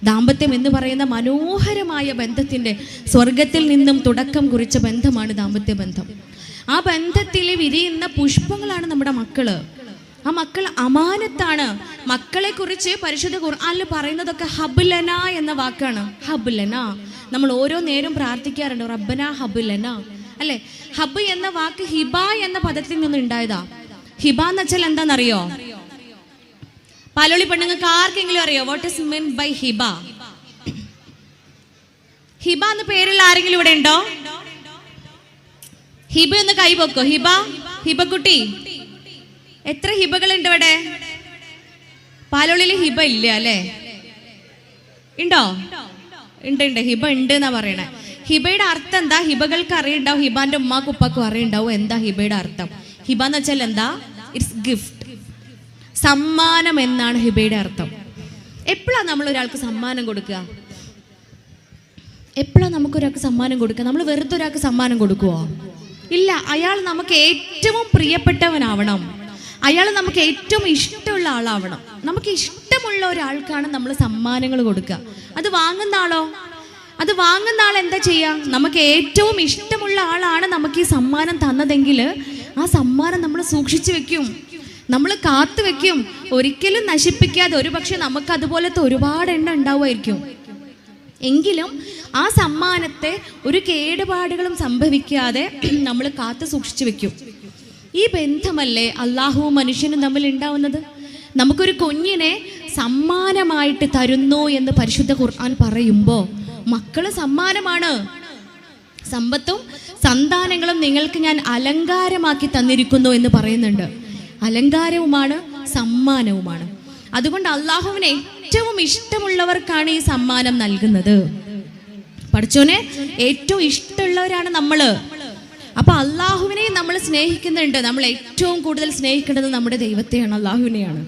ദാമ്പത്യം എന്ന് പറയുന്ന മനോഹരമായ ബന്ധത്തിൻ്റെ സ്വർഗത്തിൽ നിന്നും തുടക്കം കുറിച്ച ബന്ധമാണ് ദാമ്പത്യ ബന്ധം. ആ ബന്ധത്തിൽ വിരിയുന്ന പുഷ്പങ്ങളാണ് നമ്മുടെ മക്കള്. ആ മക്കൾ അമാനത്താണ്. മക്കളെ കുറിച്ച് പരിശുദ്ധ ഖുർആനിൽ പറയുന്നതൊക്കെ ഹബ്ലന എന്ന വാക്കാണ്. ഹബ്ലന. നമ്മൾ ഓരോ നേരം പ്രാർത്ഥിക്കാറുണ്ട്, റബ്ബന ഹബ്ലന, അല്ലെ? ഹബ് എന്ന വാക്ക് ഹിബ എന്ന പദത്തിൽ നിന്ന് ഉണ്ടായതാ. ഹിബ എന്ന് വെച്ചാൽ എന്താണെന്നറിയോ? പാലോളി പെണ്ണുങ്ങൾക്ക് ആർക്കെങ്കിലും അറിയോ what is mean by Hiba? Hiba എന്ന പേരുള്ള ആരെങ്കിലും ഇവിടെ ഉണ്ടോ? ഹിബ ഒന്ന് കൈവെക്കോ. ഹിബ, ഹിബക്കുട്ടി, എത്ര ഹിബകളുണ്ട് ഇവിടെ? പാലോളിയിൽ ഹിബ ഇല്ല അല്ലേ? ഉണ്ടോ? ഉണ്ട്. ഹിബ ഉണ്ട് എന്നാ പറയണേ. ഹിബയുടെ അർത്ഥം എന്താ? ഹിബകൾക്ക് അറിയുണ്ടാവും, ഹിബാന്റെ ഉമ്മാക്കും ഉപ്പാക്കും അറിയുണ്ടാവും എന്താ ഹിബയുടെ അർത്ഥം. ഹിബ എന്ന് വെച്ചാൽ എന്താ? ഇറ്റ്സ് ഗിഫ്റ്റ്, സമ്മാനം എന്നാണ് ഹിബയുടെ അർത്ഥം. എപ്പോഴാണ് നമ്മൾ ഒരാൾക്ക് സമ്മാനം കൊടുക്കുക? എപ്പോഴാണ് നമുക്കൊരാൾക്ക് സമ്മാനം കൊടുക്കുക? നമ്മൾ വെറുതെ ഒരാൾക്ക് സമ്മാനം കൊടുക്കുവോ? ഇല്ല. അയാൾ നമുക്ക് ഏറ്റവും പ്രിയപ്പെട്ടവനാവണം. അയാൾ നമുക്ക് ഏറ്റവും ഇഷ്ടമുള്ള ആളാവണം. നമുക്ക് ഇഷ്ടമുള്ള ഒരാൾക്കാണ് നമ്മൾ സമ്മാനങ്ങൾ കൊടുക്കുക. അത് വാങ്ങുന്ന ആളോ? അത് വാങ്ങുന്ന ആൾ എന്താ ചെയ്യുക? നമുക്ക് ഏറ്റവും ഇഷ്ടമുള്ള ആളാണ് നമുക്ക് ഈ സമ്മാനം തന്നതെങ്കിൽ ആ സമ്മാനം നമ്മൾ സൂക്ഷിച്ചു വെക്കും, നമ്മൾ കാത്തു വെക്കും, ഒരിക്കലും നശിപ്പിക്കാതെ. ഒരു പക്ഷെ നമുക്ക് അതുപോലത്തെ ഒരുപാട് എണ്ണം ഉണ്ടാവുമായിരിക്കും. എങ്കിലും ആ സമ്മാനത്തെ ഒരു കേടുപാടുകളും സംഭവിക്കാതെ നമ്മൾ കാത്തു സൂക്ഷിച്ചു വെക്കും. ഈ ബന്ധമല്ലേ അള്ളാഹുവും മനുഷ്യനും തമ്മിൽ ഉണ്ടാവുന്നത്? നമുക്കൊരു കുഞ്ഞിനെ സമ്മാനമായിട്ട് തരുന്നു എന്ന് പരിശുദ്ധ ഖുർആൻ പറയുമ്പോൾ മക്കള് സമ്മാനമാണ്. സമ്പത്തും സന്താനങ്ങളും നിങ്ങൾക്ക് ഞാൻ അലങ്കാരമാക്കി തന്നിരിക്കുന്നു എന്ന് പറയുന്നുണ്ട്. അലങ്കാരവുമാണ്, സമ്മാനവുമാണ്. അതുകൊണ്ട് അള്ളാഹുവിന് ഏറ്റവും ഇഷ്ടമുള്ളവർക്കാണ് ഈ സമ്മാനം നൽകുന്നത്. പഠിച്ചോനെ ഏറ്റവും ഇഷ്ടമുള്ളവരാണ് നമ്മള്. അപ്പൊ അള്ളാഹുവിനെ നമ്മൾ സ്നേഹിക്കുന്നുണ്ട്. നമ്മൾ ഏറ്റവും കൂടുതൽ സ്നേഹിക്കേണ്ടത് നമ്മുടെ ദൈവത്തെയാണ്, അള്ളാഹുവിനെയാണ്.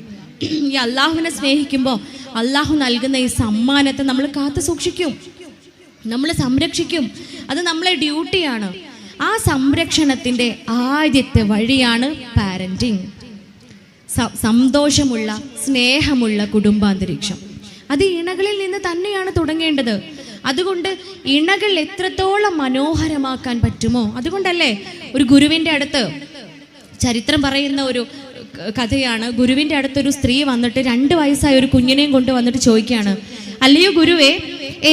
ഈ അള്ളാഹുവിനെ സ്നേഹിക്കുമ്പോൾ അള്ളാഹു നൽകുന്ന ഈ സമ്മാനത്തെ നമ്മൾ കാത്തു സൂക്ഷിക്കും, നമ്മൾ സംരക്ഷിക്കും. അത് നമ്മളെ ഡ്യൂട്ടിയാണ്. ആ സംരക്ഷണത്തിൻ്റെ ആദ്യത്തെ വഴിയാണ് പാരന്റിങ്. സന്തോഷമുള്ള, സ്നേഹമുള്ള കുടുംബാന്തരീക്ഷം അത് ഇണകളിൽ നിന്ന് തന്നെയാണ് തുടങ്ങേണ്ടത്. അതുകൊണ്ട് ഇണകൾ എത്രത്തോളം മനോഹരമാക്കാൻ പറ്റുമോ, അതുകൊണ്ടല്ലേ ഒരു ഗുരുവിൻ്റെ അടുത്ത് ചരിത്രം പറയുന്ന ഒരു കഥയാണ്. ഗുരുവിൻ്റെ അടുത്തൊരു സ്ത്രീ വന്നിട്ട് 2 വയസ്സായ ഒരു കുഞ്ഞിനെയും കൊണ്ട് വന്നിട്ട് ചോദിക്കുകയാണ്, അല്ലയോ ഗുരുവേ,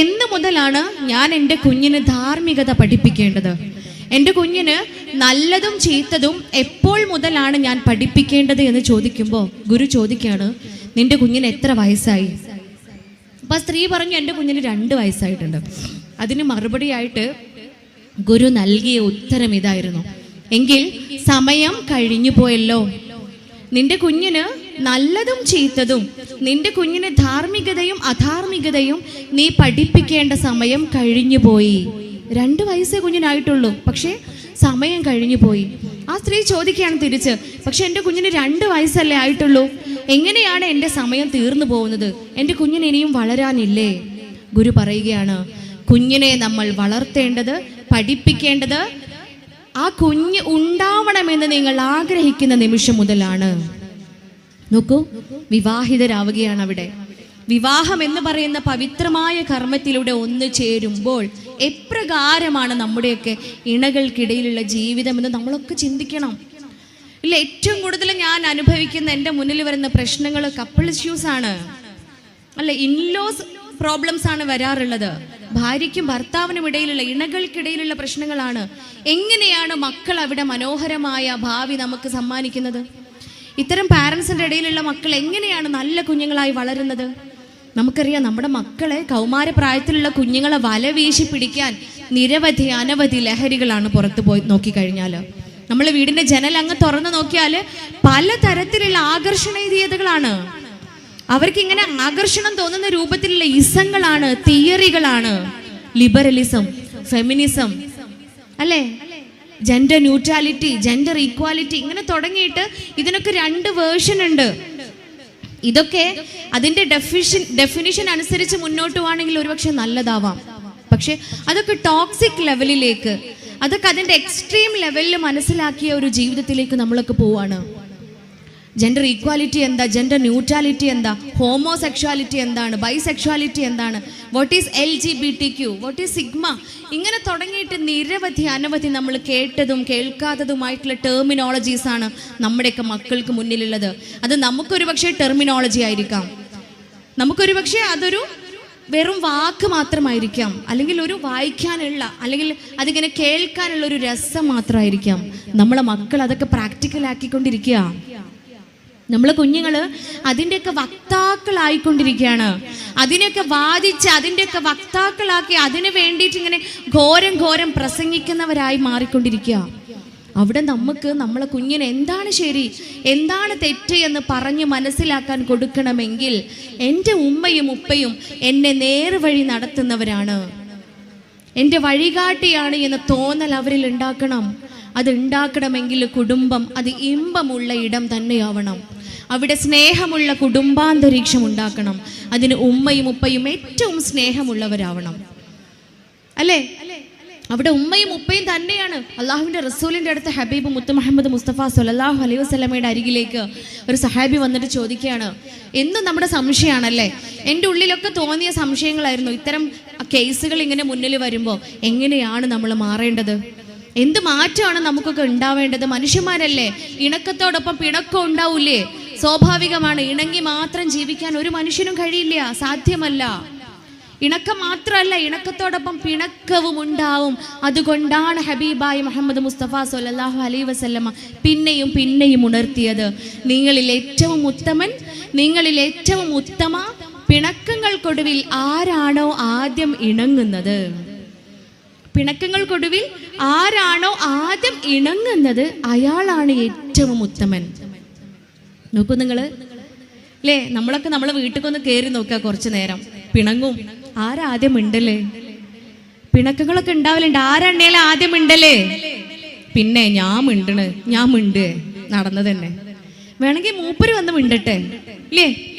എന്ന് മുതലാണ് ഞാൻ എൻ്റെ കുഞ്ഞിന് ധാർമ്മികത പഠിപ്പിക്കേണ്ടത്? എൻ്റെ കുഞ്ഞിന് നല്ലതും ചീത്തതും എപ്പോൾ മുതലാണ് ഞാൻ പഠിപ്പിക്കേണ്ടത് എന്ന് ചോദിക്കുമ്പോൾ ഗുരു ചോദിക്കുകയാണ്, നിന്റെ കുഞ്ഞിന് എത്ര വയസ്സായി? അപ്പം സ്ത്രീ പറഞ്ഞു, എൻ്റെ കുഞ്ഞിന് 2 വയസ്സായിട്ടുണ്ട്. അതിന് മറുപടിയായിട്ട് ഗുരു നൽകിയ ഉത്തരം ഇതായിരുന്നു, എങ്കിൽ സമയം കഴിഞ്ഞു പോയല്ലോ. നിന്റെ കുഞ്ഞിന് നല്ലതും ചീത്തതും, നിന്റെ കുഞ്ഞിന് ധാർമ്മികതയും അധാർമികതയും നീ പഠിപ്പിക്കേണ്ട സമയം കഴിഞ്ഞു പോയി. 2 വയസ്സേ കുഞ്ഞിനായിട്ടുള്ളൂ, പക്ഷേ സമയം കഴിഞ്ഞു പോയി. ആ സ്ത്രീ ചോദിക്കുകയാണ് തിരിച്ച്, പക്ഷെ എൻ്റെ കുഞ്ഞിന് 2 വയസ്സല്ലേ ആയിട്ടുള്ളൂ, എങ്ങനെയാണ് എൻ്റെ സമയം തീർന്നു പോകുന്നത്? എൻ്റെ കുഞ്ഞിന് ഇനിയും വളരാനില്ലേ? ഗുരു പറയുകയാണ്, കുഞ്ഞിനെ നമ്മൾ വളർത്തേണ്ടത്, പഠിപ്പിക്കേണ്ടത് ആ കുഞ്ഞ് ഉണ്ടാവണമെന്ന് നിങ്ങൾ ആഗ്രഹിക്കുന്ന നിമിഷം മുതലാണ്. നോക്കൂ, വിവാഹിതരാവുകയാണ് അവിടെ. വിവാഹം എന്ന് പറയുന്ന പവിത്രമായ കർമ്മത്തിലൂടെ ഒന്ന് ചേരുമ്പോൾ എപ്രകാരമാണ് നമ്മുടെയൊക്കെ ഇണകൾക്കിടയിലുള്ള ജീവിതമെന്ന് നമ്മളൊക്കെ ചിന്തിക്കണം. ഇല്ല, ഏറ്റവും കൂടുതൽ ഞാൻ അനുഭവിക്കുന്ന, എൻ്റെ മുന്നിൽ വരുന്ന പ്രശ്നങ്ങൾ കപ്പിൾ ഇഷ്യൂസ് ആണ്, അല്ല, ഇൻലോസ് പ്രോബ്ലംസ് ആണ് വരാറുള്ളത്. ഭാര്യയ്ക്കും ഭർത്താവിനും ഇടയിലുള്ള, ഇണകൾക്കിടയിലുള്ള പ്രശ്നങ്ങളാണ്. എങ്ങനെയാണ് മക്കൾ അവിടെ മനോഹരമായ ഭാവി നമുക്ക് സമ്മാനിക്കുന്നത്? ഇത്തരം പാരൻസിൻ്റെ ഇടയിലുള്ള മക്കൾ എങ്ങനെയാണ് നല്ല കുഞ്ഞുങ്ങളായി വളരുന്നത്? നമുക്കറിയാം, നമ്മുടെ മക്കളെ, കൗമാരപ്രായത്തിലുള്ള കുഞ്ഞുങ്ങളെ വല വീശി പിടിക്കാൻ അനവധി ലഹരികളാണ് പുറത്തു പോയി നോക്കിക്കഴിഞ്ഞാൽ. നമ്മൾ വീടിൻ്റെ ജനൽ അങ്ങ് തുറന്നു നോക്കിയാൽ പലതരത്തിലുള്ള ആകർഷണീയതകളാണ്. അവർക്ക് ഇങ്ങനെ ആകർഷണം തോന്നുന്ന രൂപത്തിലുള്ള ഇസങ്ങളാണ്, തിയറികളാണ്. ലിബറലിസം, ഫെമിനിസം, അല്ലേ, ജെൻഡർ ന്യൂട്രാലിറ്റി, ജെൻഡർ ഈക്വാലിറ്റി, ഇങ്ങനെ തുടങ്ങിയിട്ട് ഇതിനൊക്കെ 2 വേർഷൻ ഉണ്ട്. ഇതൊക്കെ അതിൻ്റെ ഡെഫിനിഷൻ അനുസരിച്ച് മുന്നോട്ട് പോവാണെങ്കിൽ ഒരുപക്ഷെ നല്ലതാവാം. പക്ഷെ അതൊക്കെ ടോക്സിക് ലെവലിലേക്ക്, അതൊക്കെ അതിൻ്റെ എക്സ്ട്രീം ലെവലിൽ മനസ്സിലാക്കിയ ഒരു ജീവിതത്തിലേക്ക് നമ്മളൊക്കെ പോവാണ്. ജെൻഡർ ഈക്വാലിറ്റി എന്താ, ജെൻഡർ ന്യൂട്രാലിറ്റി എന്താ, ഹോമോസെക്ഷുവാലിറ്റി എന്താണ്, ബൈസെക്ഷുവാലിറ്റി എന്താണ്, what is LGBTQ, what is sigma, ഇങ്ങനെ തുടങ്ങിയിട്ട് നിരവധി അനവധി നമ്മൾ കേട്ടതും കേൾക്കാത്തതുമായിട്ടുള്ള ടെർമിനോളജീസാണ് നമ്മുടെയൊക്കെ മക്കൾക്ക് മുന്നിലുള്ളത്. അത് നമുക്കൊരു പക്ഷേ ടെർമിനോളജി ആയിരിക്കാം, നമുക്കൊരു പക്ഷേ അതൊരു വെറും വാക്ക് മാത്രമായിരിക്കാം, അല്ലെങ്കിൽ ഒരു വായിക്കാനുള്ള, അല്ലെങ്കിൽ അതിങ്ങനെ കേൾക്കാനുള്ള ഒരു രസം മാത്രമായിരിക്കാം. നമ്മളെ മക്കൾ അതൊക്കെ പ്രാക്ടിക്കലാക്കിക്കൊണ്ടിരിക്കുക. നമ്മളെ കുഞ്ഞുങ്ങൾ അതിൻ്റെയൊക്കെ വക്താക്കളായിക്കൊണ്ടിരിക്കുകയാണ്. അതിനെയൊക്കെ വാദിച്ച് അതിൻ്റെയൊക്കെ വക്താക്കളാക്കി അതിന് വേണ്ടിയിട്ട് ഇങ്ങനെ ഘോരം പ്രസംഗിക്കുന്നവരായി മാറിക്കൊണ്ടിരിക്കുക. അവിടെ നമുക്ക് നമ്മളെ കുഞ്ഞിന് എന്താണ് ശരി എന്താണ് തെറ്റ് എന്ന് പറഞ്ഞ് മനസ്സിലാക്കാൻ കൊടുക്കണമെങ്കിൽ എൻ്റെ ഉമ്മയും ഉപ്പയും എന്നെ നേർവഴി നടത്തുന്നവരാണ്, എൻ്റെ വഴികാട്ടിയാണ് എന്ന തോന്നൽ അവരിൽ ഉണ്ടാക്കണം. അത് ഉണ്ടാക്കണമെങ്കിൽ കുടുംബം അത് ഇമ്പമുള്ള ഇടം തന്നെയാവണം. അവിടെ സ്നേഹമുള്ള കുടുംബാന്തരീക്ഷം ഉണ്ടാക്കണം. അതിന് ഉമ്മയും ഉപ്പയും ഏറ്റവും സ്നേഹമുള്ളവരാവണം, അല്ലേ? അവിടെ ഉമ്മയും ഉപ്പയും തന്നെയാണ്. അള്ളാഹുവിൻ്റെ റസൂലിൻ്റെ അടുത്ത് ഹബീബ് മുത്ത് മുഹമ്മദ് മുസ്തഫ സ്വല്ലല്ലാഹു അലൈഹി വസല്ലമയുടെ അരികിലേക്ക് ഒരു സഹാബി വന്നിട്ട് ചോദിക്കുകയാണ്. എന്നും നമ്മുടെ സംശയമാണല്ലേ, എൻ്റെ ഉള്ളിലൊക്കെ തോന്നിയ സംശയങ്ങളായിരുന്നു. ഇത്തരം കേസുകൾ ഇങ്ങനെ മുന്നിൽ വരുമ്പോൾ എങ്ങനെയാണ് നമ്മൾ മാറേണ്ടത്, എന്ത് മാറ്റമാണ് നമുക്കൊക്കെ ഉണ്ടാവേണ്ടത്? മനുഷ്യന്മാരല്ലേ, ഇണക്കത്തോടൊപ്പം പിണക്കം ഉണ്ടാവൂലേ? സ്വാഭാവികമാണ്. ഇണങ്ങി മാത്രം ജീവിക്കാൻ ഒരു മനുഷ്യനും കഴിയില്ല, സാധ്യമല്ല. ഇണക്കം മാത്രമല്ല, ഇണക്കത്തോടൊപ്പം പിണക്കവും ഉണ്ടാവും. അതുകൊണ്ടാണ് ഹബീബായ മുഹമ്മദ് മുസ്തഫ സ്വല്ലല്ലാഹു അലൈഹി വസല്ലമ പിന്നെയും ഉണർത്തിയത്, നിങ്ങളിൽ ഏറ്റവും ഉത്തമൻ, നിങ്ങളിൽ ഏറ്റവും ഉത്തമ പിണക്കങ്ങൾക്കൊടുവിൽ ആരാണോ ആദ്യം ഇണങ്ങുന്നത്, പിണക്കങ്ങൾക്കൊടുവിൽ ആരാണോ ആദ്യം ഇണങ്ങുന്നത് അയാളാണ് ഏറ്റവും ഉത്തമൻ. നോക്കൂ നിങ്ങൾ, അല്ലേ? നമ്മളൊക്കെ നമ്മളെ വീട്ടിലേക്കൊന്ന് കയറി നോക്കുക, കുറച്ചു നേരം പിണങ്ങും, ആരാദ്യം ഉണ്ടല്ലേ? പിണക്കങ്ങളൊക്കെ ഉണ്ടാവലുണ്ട്, ആരെണ്ണേലും ആദ്യം ഉണ്ടല്ലേ? പിന്നെ ഞാൻ മിണ്ട് നടന്നത് തന്നെ. വേണമെങ്കിൽ മൂപ്പര് വന്ന് മിണ്ടട്ടെ, ഇല്ലേ?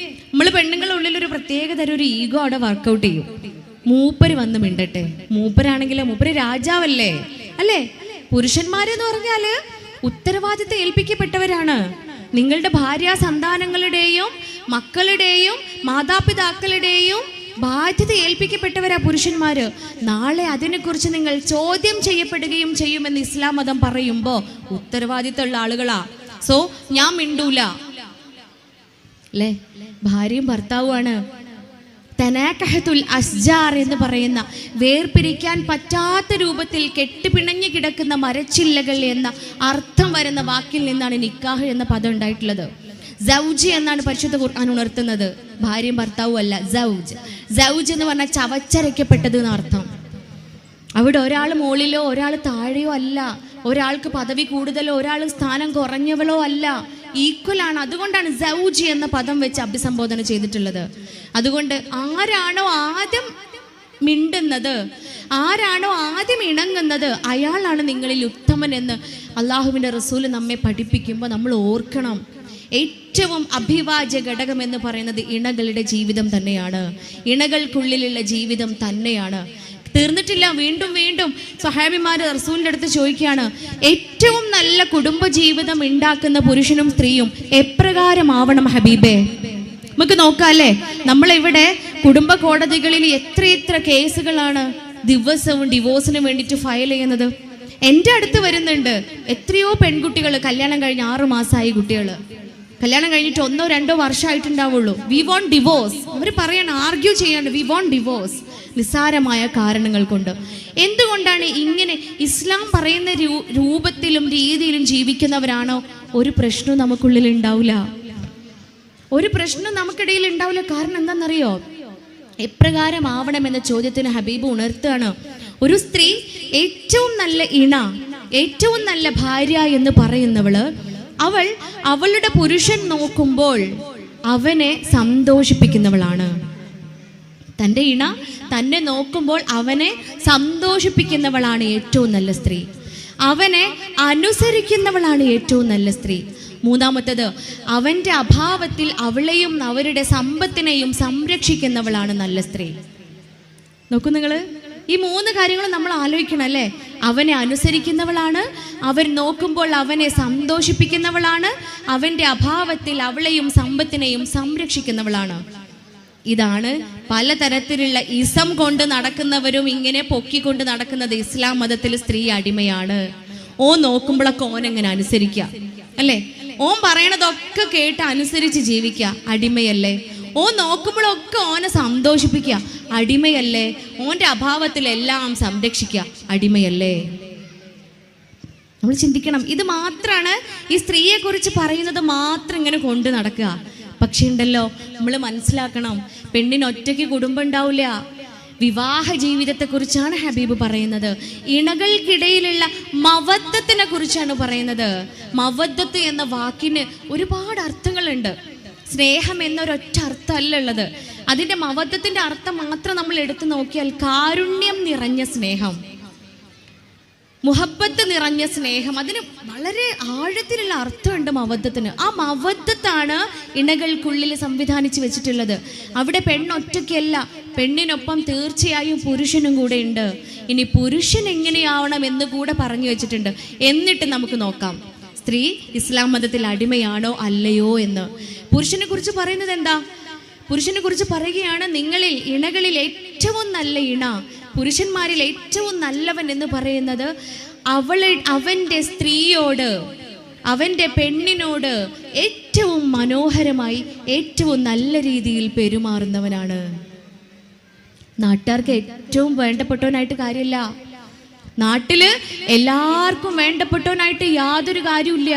നമ്മൾ പെണ്ണുങ്ങളുടെ ഉള്ളിൽ ഒരു പ്രത്യേക തരം ഒരു ഈഗോ അവിടെ വർക്കൗട്ട് ചെയ്യും. മൂപ്പര് വന്ന് മിണ്ടട്ടെ, മൂപ്പരാണെങ്കിലോ മൂപ്പര് രാജാവല്ലേ, അല്ലേ? പുരുഷന്മാരെന്ന് പറഞ്ഞാല് ഉത്തരവാദിത്തം ഏൽപ്പിക്കപ്പെട്ടവരാണ്. നിങ്ങളുടെ ഭാര്യ സന്താനങ്ങളുടെയും മക്കളുടെയും മാതാപിതാക്കളുടെയും ബാധ്യത ഏൽപ്പിക്കപ്പെട്ടവരാ പുരുഷന്മാര്. നാളെ അതിനെക്കുറിച്ച് നിങ്ങൾ ചോദ്യം ചെയ്യപ്പെടുകയും ചെയ്യുമെന്ന് ഇസ്ലാം മതം പറയുമ്പോൾ ഉത്തരവാദിത്തമുള്ള ആളുകളാ. സോ ഞാൻ മിണ്ടൂല, അല്ലേ? ഭാര്യയും ഭർത്താവുമാണ്. തനാകഹത്തുൽ അസ്ജാർ എന്ന് പറയുന്ന വേർപിരിക്കാൻ പറ്റാത്ത രൂപത്തിൽ കെട്ടുപിണഞ്ഞു കിടക്കുന്ന മരച്ചില്ലകൾ എന്ന അർത്ഥം വരുന്ന വാക്കിൽ നിന്നാണ് നിക്കാഹ് എന്ന പദം ഉണ്ടായിട്ടുള്ളത്. സൗജ് എന്നാണ് പരിശുദ്ധ ഖുർആൻ ഉണർത്തുന്നത്. ഭാര്യയും ഭർത്താവും അല്ല, സൗജ്. സൗജ് എന്ന് പറഞ്ഞാൽ ചവച്ചരയ്ക്കപ്പെട്ടത് എന്നർത്ഥം. അവിടെ ഒരാൾ മുകളിലോ ഒരാൾ താഴെയോ അല്ല, ഒരാൾക്ക് പദവി കൂടുതലോ ഒരാൾ സ്ഥാനം കുറഞ്ഞവളോ അല്ല, ഈക്വലാണ്. അതുകൊണ്ടാണ് സൗജ് എന്ന പദം വെച്ച് അഭിസംബോധന ചെയ്തിട്ടുള്ളത്. അതുകൊണ്ട് ആരാണോ ആദ്യം മിണ്ടുന്നത്, ആരാണോ ആദ്യം ഇണങ്ങുന്നത് അയാളാണ് നിങ്ങളിൽ ഉത്തമൻ എന്ന് അള്ളാഹുവിൻ്റെ റസൂൽ നമ്മെ പഠിപ്പിക്കുമ്പോൾ നമ്മൾ ഓർക്കണം. ഏറ്റവും അഭിവാജ്യ ഘടകം എന്ന് പറയുന്നത് ഇണകളുടെ ജീവിതം തന്നെയാണ്, ഇണകൾക്കുള്ളിലുള്ള ജീവിതം തന്നെയാണ്. തീർന്നിട്ടില്ല, വീണ്ടും വീണ്ടും സഹാബിമാര് റസൂലിൻ്റെ അടുത്ത് ചോദിക്കുകയാണ്, ഏറ്റവും നല്ല കുടുംബജീവിതം ഉണ്ടാക്കുന്ന പുരുഷനും സ്ത്രീയും എപ്രകാരമാവണം ഹബീബേ? നമുക്ക് നോക്കാം, അല്ലേ? നമ്മളിവിടെ കുടുംബ കോടതികളിൽ എത്ര കേസുകളാണ് ദിവസവും ഡിവോഴ്സിന് വേണ്ടിയിട്ട് ഫയൽ ചെയ്യുന്നത്. എൻ്റെ അടുത്ത് വരുന്നുണ്ട് എത്രയോ പെൺകുട്ടികൾ, കല്യാണം കഴിഞ്ഞ് 6 മാസമായി കുട്ടികൾ, കല്യാണം കഴിഞ്ഞിട്ട് 1 or 2 വർഷമായിട്ടുണ്ടാവുള്ളൂ. We want divorce. അവർ പറയണം, ആർഗ്യൂ ചെയ്യാണ്ട്, വി വോണ്ട് ഡിവോഴ്സ്. നിസ്സാരമായ കാരണങ്ങൾ കൊണ്ട്. എന്തുകൊണ്ടാണ് ഇങ്ങനെ? ഇസ്ലാം പറയുന്ന രൂപത്തിലും രീതിയിലും ജീവിക്കുന്നവരാണോ ഒരു പ്രശ്നവും നമുക്കുള്ളിൽ ഉണ്ടാവില്ല, ഒരു പ്രശ്നം നമുക്കിടയിൽ ഉണ്ടാവില്ല. കാരണം എന്താണെന്നറിയോ? എപ്രകാരം ആവണമെന്ന ചോദ്യത്തിന് ഹബീബ് ഉണർത്തുകയാണ്. ഒരു സ്ത്രീ ഏറ്റവും നല്ല ഇണ, ഏറ്റവും നല്ല ഭാര്യ എന്ന് പറയുന്നവള് അവൾ അവളുടെ പുരുഷൻ നോക്കുമ്പോൾ അവനെ സന്തോഷിപ്പിക്കുന്നവളാണ്. തൻ്റെ ഇണ തന്നെ നോക്കുമ്പോൾ അവനെ സന്തോഷിപ്പിക്കുന്നവളാണ് ഏറ്റവും നല്ല സ്ത്രീ. അവനെ അനുസരിക്കുന്നവളാണ് ഏറ്റവും നല്ല സ്ത്രീ. മൂന്നാമത്തത്, അവൻ്റെ അഭാവത്തിൽ അവളെയും അവരുടെ സമ്പത്തിനെയും സംരക്ഷിക്കുന്നവളാണ് നല്ല സ്ത്രീ. നോക്കൂ നിങ്ങൾ, ഈ 3 കാര്യങ്ങളും നമ്മൾ ആലോചിക്കണം അല്ലേ. അവനെ അനുസരിക്കുന്നവളാണ്, അവൻ നോക്കുമ്പോൾ അവനെ സന്തോഷിപ്പിക്കുന്നവളാണ്, അവൻ്റെ അഭാവത്തിൽ അവളെയും സമ്പത്തിനെയും സംരക്ഷിക്കുന്നവളാണ്. ഇതാണ് പലതരത്തിലുള്ള ഇസം കൊണ്ട് നടക്കുന്നവരും ഇങ്ങനെ പൊക്കിക്കൊണ്ട് നടക്കുന്നത്. ഇസ്ലാം മതത്തിൽ സ്ത്രീ അടിമയാണ്. ഓൻ നോക്കുമ്പോഴൊക്കെ ഓനെങ്ങനെ അനുസരിക്കുക അല്ലേ, ഓൻ പറയണതൊക്കെ കേട്ട് അനുസരിച്ച് ജീവിക്കുക, അടിമയല്ലേ. ഓൻ നോക്കുമ്പോഴൊക്കെ ഓനെ സന്തോഷിപ്പിക്കുക, അടിമയല്ലേ. ഓൻ്റെ അഭാവത്തിൽ എല്ലാം സംരക്ഷിക്കുക, അടിമയല്ലേ. നമ്മൾ ചിന്തിക്കണം. ഇത് മാത്രമാണ് ഈ സ്ത്രീയെ കുറിച്ച് പറയുന്നത്, മാത്രം ഇങ്ങനെ കൊണ്ട് നടക്കുക. പക്ഷെ ഉണ്ടല്ലോ, നമ്മൾ മനസ്സിലാക്കണം, പെണ്ണിന് ഒറ്റയ്ക്ക് കുടുംബം ഉണ്ടാവില്ല. വിവാഹ ജീവിതത്തെക്കുറിച്ചാണ് ഹബീബ് പറയുന്നത്. ഇണകൾക്കിടയിലുള്ള മവദ്ദത്തിനെ കുറിച്ചാണ് പറയുന്നത്. മവദ്ദത്ത് എന്ന വാക്കിന് ഒരുപാട് അർത്ഥങ്ങളുണ്ട്. സ്നേഹം എന്നൊരൊറ്റ അർത്ഥമല്ല ഉള്ളത്. അതിൻ്റെ മവദ്ദത്തിൻ്റെ അർത്ഥം മാത്രം നമ്മൾ എടുത്തു നോക്കിയാൽ കാരുണ്യം നിറഞ്ഞ സ്നേഹം, മുഹബത്ത് നിറഞ്ഞ സ്നേഹം, അതിന് വളരെ ആഴത്തിലുള്ള അർത്ഥമുണ്ട് മവദ്ദത്തിന്. ആ മവദ്ദത്താണ് ഇണകൾക്കുള്ളിൽ സംവിധാനിച്ച് വെച്ചിട്ടുള്ളത്. അവിടെ പെണ്ണൊറ്റയ്ക്കല്ല, പെണ്ണിനൊപ്പം തീർച്ചയായും പുരുഷനും കൂടെ ഉണ്ട്. ഇനി പുരുഷൻ എങ്ങനെയാവണം എന്ന് കൂടെ പറഞ്ഞു വെച്ചിട്ടുണ്ട്. എന്നിട്ട് നമുക്ക് നോക്കാം സ്ത്രീ ഇസ്ലാം മതത്തിൽ അടിമയാണോ അല്ലയോ എന്ന്. പുരുഷനെ കുറിച്ച് പറയുന്നത് എന്താ? പുരുഷനെ കുറിച്ച് പറയുകയാണ്, നിങ്ങളിൽ ഇണകളിൽ ഏറ്റവും നല്ല ഇണ, പുരുഷന്മാരിൽ ഏറ്റവും നല്ലവൻ എന്ന് പറയുന്നത് അവൻ്റെ സ്ത്രീയോട്, അവൻ്റെ പെണ്ണിനോട് ഏറ്റവും മനോഹരമായി ഏറ്റവും നല്ല രീതിയിൽ പെരുമാറുന്നവനാണ്. നാട്ടുകാർക്ക് ഏറ്റവും വേണ്ടപ്പെട്ടവനായിട്ട് കാര്യമില്ല, നാട്ടില് എല്ലാവർക്കും വേണ്ടപ്പെട്ടവനായിട്ട് യാതൊരു കാര്യമില്ല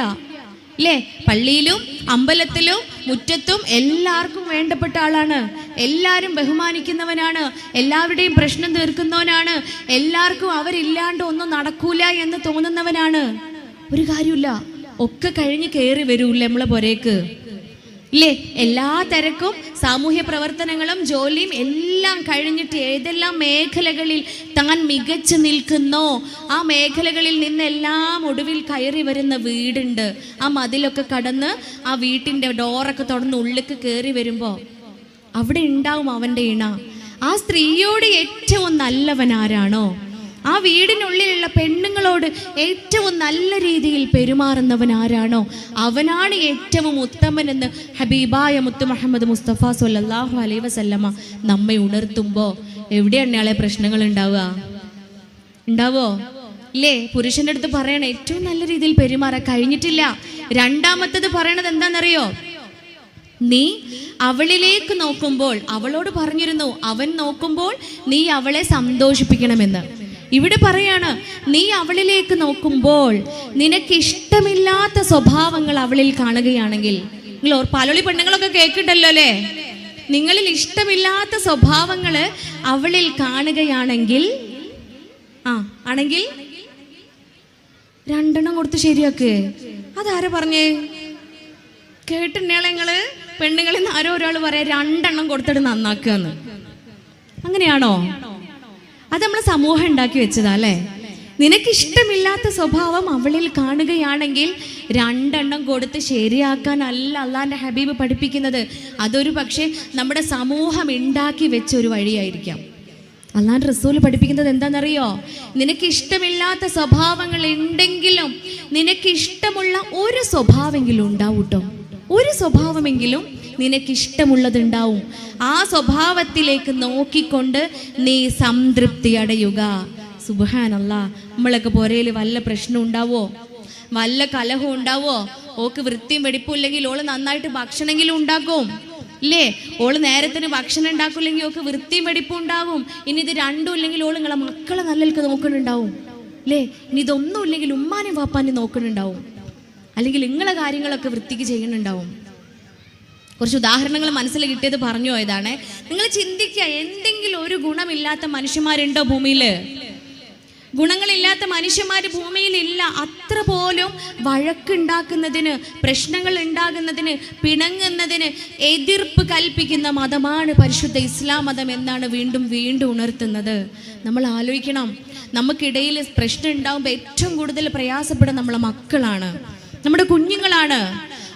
അല്ലേ. പള്ളിയിലും അമ്പലത്തിലും മുറ്റത്തും എല്ലാവർക്കും വേണ്ടപ്പെട്ട ആളാണ്, എല്ലാവരും ബഹുമാനിക്കുന്നവനാണ്, എല്ലാവരുടെയും പ്രശ്നം തീർക്കുന്നവനാണ്, എല്ലാവർക്കും അവരില്ലാണ്ട് ഒന്നും നടക്കൂല എന്ന് തോന്നുന്നവനാണ്. ഒരു കാര്യമില്ല, ഒക്കെ കഴിഞ്ഞ് കയറി വരൂല്ലേ നമ്മളെ പുരേക്ക് ഇല്ലേ. എല്ലാ തിരക്കും സാമൂഹ്യ പ്രവർത്തനങ്ങളും ജോലിയും എല്ലാം കഴിഞ്ഞിട്ട് ഏതെല്ലാം മേഖലകളിൽ താൻ മികച്ചു നിൽക്കുന്നോ ആ മേഖലകളിൽ നിന്നെല്ലാം ഒടുവിൽ കയറി വരുന്ന വീടുണ്ട്. ആ മതിലൊക്കെ കടന്ന് ആ വീട്ടിൻ്റെ ഡോറൊക്കെ തുറന്ന് ഉള്ളിലേക്ക് കയറി വരുമ്പോൾ അവിടെ ഉണ്ടാവും അവൻ്റെ ഇണ. ആ സ്ത്രീയോട് ഏറ്റവും നല്ലവൻ ആരാണോ, ആ വീടിനുള്ളിലുള്ള പെണ്ണുങ്ങളോട് ഏറ്റവും നല്ല രീതിയിൽ പെരുമാറുന്നവൻ ആരാണോ അവനാണ് ഏറ്റവും ഉത്തമനെന്ന് ഹബീബായ മുത്ത് മുഹമ്മദ് മുസ്തഫ സ്വല്ലല്ലാഹു അലൈഹി വസല്ലമ നമ്മെ ഉണർത്തുമ്പോൾ എവിടെയാണ് ആളെ പ്രശ്നങ്ങൾ ഉണ്ടാവോ ഇല്ലേ? പുരുഷൻ്റെ അടുത്ത് പറയണ ഏറ്റവും നല്ല രീതിയിൽ പെരുമാറാൻ കഴിഞ്ഞിട്ടില്ല. രണ്ടാമത്തത് പറയണത് എന്താണെന്നറിയോ? നീ അവളിലേക്ക് നോക്കുമ്പോൾ, അവളോട് പറഞ്ഞിരുന്നു അവൻ നോക്കുമ്പോൾ നീ അവളെ സന്തോഷിപ്പിക്കണമെന്ന്. ഇവിടെ പറയാണ്, നീ അവളിലേക്ക് നോക്കുമ്പോൾ നിനക്കിഷ്ടമില്ലാത്ത സ്വഭാവങ്ങൾ അവളിൽ കാണുകയാണെങ്കിൽ, നിങ്ങൾ പാലോളി പെണ്ണുങ്ങളൊക്കെ കേൾക്കണ്ടല്ലോ അല്ലേ, നിങ്ങളിൽ ഇഷ്ടമില്ലാത്ത സ്വഭാവങ്ങൾ അവളിൽ കാണുകയാണെങ്കിൽ ആണെങ്കിൽ 2 കൊടുത്ത് ശരിയാക്ക്. അതാരാ പറഞ്ഞേ? കേട്ടിട്ടുണ്ടേ നിങ്ങള്? പെണ്ണുങ്ങളിൽ നിന്ന് ആരോ ഒരാൾ പറയാ 2 കൊടുത്തിട്ട് നന്നാക്കുക. അങ്ങനെയാണോ? അത് നമ്മളെ സമൂഹം ഉണ്ടാക്കി വെച്ചതാ അല്ലേ. നിനക്കിഷ്ടമില്ലാത്ത സ്വഭാവം അവളിൽ കാണുകയാണെങ്കിൽ 2 കൊടുത്ത് ശരിയാക്കാനല്ല അള്ളാന്റെ ഹബീബ് പഠിപ്പിക്കുന്നത്. അതൊരു പക്ഷേ നമ്മുടെ സമൂഹം ഉണ്ടാക്കി വെച്ച ഒരു വഴിയായിരിക്കാം. അള്ളാന്റെ റസൂൽ പഠിപ്പിക്കുന്നത് എന്താണെന്നറിയോ? നിനക്കിഷ്ടമില്ലാത്ത സ്വഭാവങ്ങൾ ഉണ്ടെങ്കിലും നിനക്കിഷ്ടമുള്ള ഒരു സ്വഭാവമെങ്കിലും ഉണ്ടാവും കേട്ടോ. ഒരു സ്വഭാവമെങ്കിലും നിനക്കിഷ്ടമുള്ളതുണ്ടാവും. ആ സ്വഭാവത്തിലേക്ക് നോക്കിക്കൊണ്ട് നീ സംതൃപ്തി അടയുക. സുബ്ഹാനല്ലാഹ്. നമ്മളൊക്കെ പുരയിൽ വല്ല പ്രശ്നം ഉണ്ടാവോ, വല്ല കലഹം ഉണ്ടാവോ? ഓക്ക് വൃത്തിയും വെടിപ്പും ഇല്ലെങ്കിൽ ഓള് നന്നായിട്ട് ഭക്ഷണമെങ്കിലും ഉണ്ടാക്കും ഇല്ലേ? ഓള് നേരത്തിന് ഭക്ഷണം ഉണ്ടാക്കില്ലെങ്കിൽ ഓക്ക് വൃത്തിയും വെടിപ്പും ഉണ്ടാകും. ഇനി ഇത് രണ്ടും ഇല്ലെങ്കിൽ ഓള് നിങ്ങളെ മക്കളെ നല്ലൽക്ക് നോക്കുന്നുണ്ടാവും അല്ലേ? ഇനി ഇതൊന്നും ഇല്ലെങ്കിൽ ഉമ്മാനെയും വാപ്പാനെയും നോക്കുന്നുണ്ടാവും, അല്ലെങ്കിൽ നിങ്ങളെ കാര്യങ്ങളൊക്കെ വൃത്തിക്ക് ചെയ്യുന്നുണ്ടാവും. കുറച്ച് ഉദാഹരണങ്ങൾ മനസ്സിൽ കിട്ടിയത് പറഞ്ഞു പോയതാണ്. നിങ്ങൾ ചിന്തിക്കുക, എന്തെങ്കിലും ഒരു ഗുണമില്ലാത്ത മനുഷ്യന്മാരുണ്ടോ ഭൂമിയിൽ? ഗുണങ്ങളില്ലാത്ത മനുഷ്യന്മാർ ഭൂമിയിൽ ഇല്ല. അത്ര പോലും വഴക്കുണ്ടാക്കുന്നതിന്, പ്രശ്നങ്ങൾ ഉണ്ടാകുന്നതിന്, പിണങ്ങുന്നതിന് എതിർപ്പ് കൽപ്പിക്കുന്ന മതമാണ് പരിശുദ്ധ ഇസ്ലാം മതം എന്നാണ് വീണ്ടും വീണ്ടും ഉണർത്തുന്നത്. നമ്മൾ ആലോചിക്കണം, നമുക്കിടയിൽ പ്രശ്നം ഉണ്ടാകുമ്പോൾ ഏറ്റവും കൂടുതൽ പ്രയാസപ്പെടുന്ന നമ്മളെ മക്കളാണ്, നമ്മുടെ കുഞ്ഞുങ്ങളാണ്.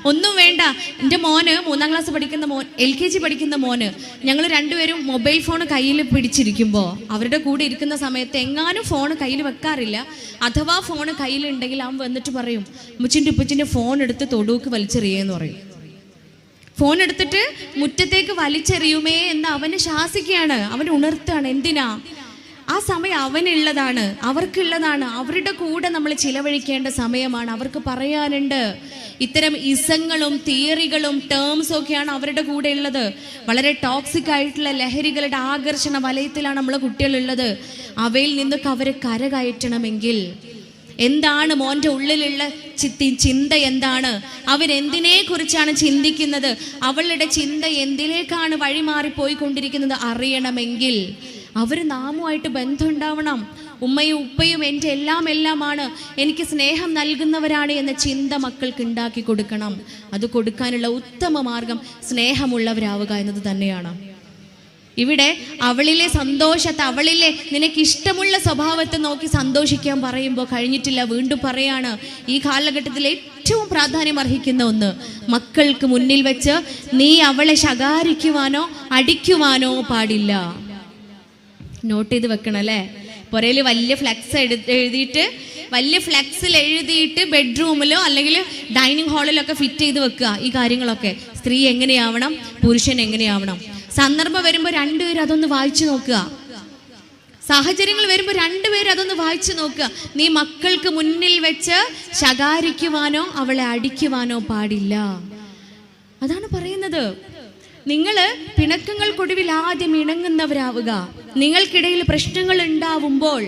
ഒന്നും വേണ്ട. എൻ്റെ മോന് 3ാം ക്ലാസ് പഠിക്കുന്ന മോൻ, LKG പഠിക്കുന്ന മോന്, ഞങ്ങൾ രണ്ടുപേരും മൊബൈൽ ഫോൺ കയ്യിൽ പിടിച്ചിരിക്കുമ്പോൾ അവരുടെ കൂടെ ഇരിക്കുന്ന സമയത്ത് എങ്ങാനും ഫോൺ കയ്യിൽ വെക്കാറില്ല. അഥവാ ഫോൺ കയ്യിലുണ്ടെങ്കിൽ അവൻ വന്നിട്ട് പറയും, ഉമ്മച്ചിൻ്റെ ഉപ്പച്ചിൻ്റെ ഫോൺ എടുത്ത് തൊടുക്ക് വലിച്ചെറിയെന്ന് പറയും. ഫോൺ എടുത്തിട്ട് മുറ്റത്തേക്ക് വലിച്ചെറിയുമേ എന്ന് അവന് ശാസിക്കുകയാണ്, അവൻ ഉണർത്തുകയാണ്. എന്തിനാ? ആ സമയം അവനുള്ളതാണ്, അവർക്കുള്ളതാണ്. അവരുടെ കൂടെ നമ്മൾ ചിലവഴിക്കേണ്ട സമയമാണ്. അവർക്ക് പറയാനുണ്ട്. ഇത്തരം ഇസങ്ങളും തിയറികളും ടേംസും ഒക്കെയാണ് അവരുടെ കൂടെ ഉള്ളത്. വളരെ ടോക്സിക് ആയിട്ടുള്ള ലഹരികളുടെ ആകർഷണ വലയത്തിലാണ് നമ്മളെ കുട്ടികളുള്ളത്. അവയിൽ നിന്നൊക്കെ അവരെ കരകയറ്റണമെങ്കിൽ എന്താണ് മോൻ്റെ ഉള്ളിലുള്ള ചിന്ത? എന്താണ് അവൻ എന്തിനെ കുറിച്ചാണ് ചിന്തിക്കുന്നത്? അവളുടെ ചിന്ത എന്തിലേക്കാണ് വഴിമാറിപ്പോയിക്കൊണ്ടിരിക്കുന്നത് അറിയണമെങ്കിൽ അവർ നാമുമായിട്ട് ബന്ധമുണ്ടാവണം. ഉമ്മയും ഉപ്പയും എൻ്റെ എല്ലാമാണ്, എനിക്ക് സ്നേഹം നൽകുന്നവരാണ് എന്ന ചിന്ത മക്കൾക്ക് ഉണ്ടാക്കി കൊടുക്കണം. അത് കൊടുക്കാനുള്ള ഉത്തമ മാർഗം സ്നേഹമുള്ളവരാവുക എന്നത് തന്നെയാണ്. ഇവിടെ അവളിലെ സന്തോഷത്തെ, അവളിലെ നിനക്കിഷ്ടമുള്ള സ്വഭാവത്തെ നോക്കി സന്തോഷിക്കാൻ പറയുമ്പോൾ കഴിഞ്ഞിട്ടില്ല. വീണ്ടും പറയാണ്, ഈ കാലഘട്ടത്തിൽ ഏറ്റവും പ്രാധാന്യം അർഹിക്കുന്ന ഒന്ന്, മക്കൾക്ക് മുന്നിൽ വെച്ച് നീ അവളെ ശകാരിക്കുവാനോ അടിക്കുവാനോ പാടില്ല. നോട്ട് ചെയ്ത് വെക്കണം അല്ലേ? പുറയിൽ വലിയ ഫ്ലെക്സ് എഴുതിയിട്ട്, വലിയ ഫ്ലെക്സിൽ എഴുതിയിട്ട് ബെഡ്റൂമിലോ അല്ലെങ്കിൽ ഡൈനിങ് ഹാളിലൊക്കെ ഫിറ്റ് ചെയ്ത് വെക്കുക. ഈ കാര്യങ്ങളൊക്കെ സ്ത്രീ എങ്ങനെയാവണം, പുരുഷൻ എങ്ങനെയാവണം. സന്ദർഭം വരുമ്പോൾ രണ്ടുപേരും അതൊന്ന് വായിച്ചു നോക്കുക. സാഹചര്യങ്ങൾ വരുമ്പോൾ രണ്ടുപേരും അതൊന്ന് വായിച്ചു നോക്കുക. നീ മക്കൾക്ക് മുന്നിൽ വെച്ച് ശകാരിക്കുവാനോ അവളെ അടിക്കുവാനോ പാടില്ല. അതാണ് പറയുന്നത്. നിങ്ങൾ പിണക്കങ്ങൾക്കൊടുവിൽ ആദ്യം ഇണങ്ങുന്നവരാവുക. നിങ്ങൾക്കിടയിൽ പ്രശ്നങ്ങൾ ഉണ്ടാവുമ്പോൾ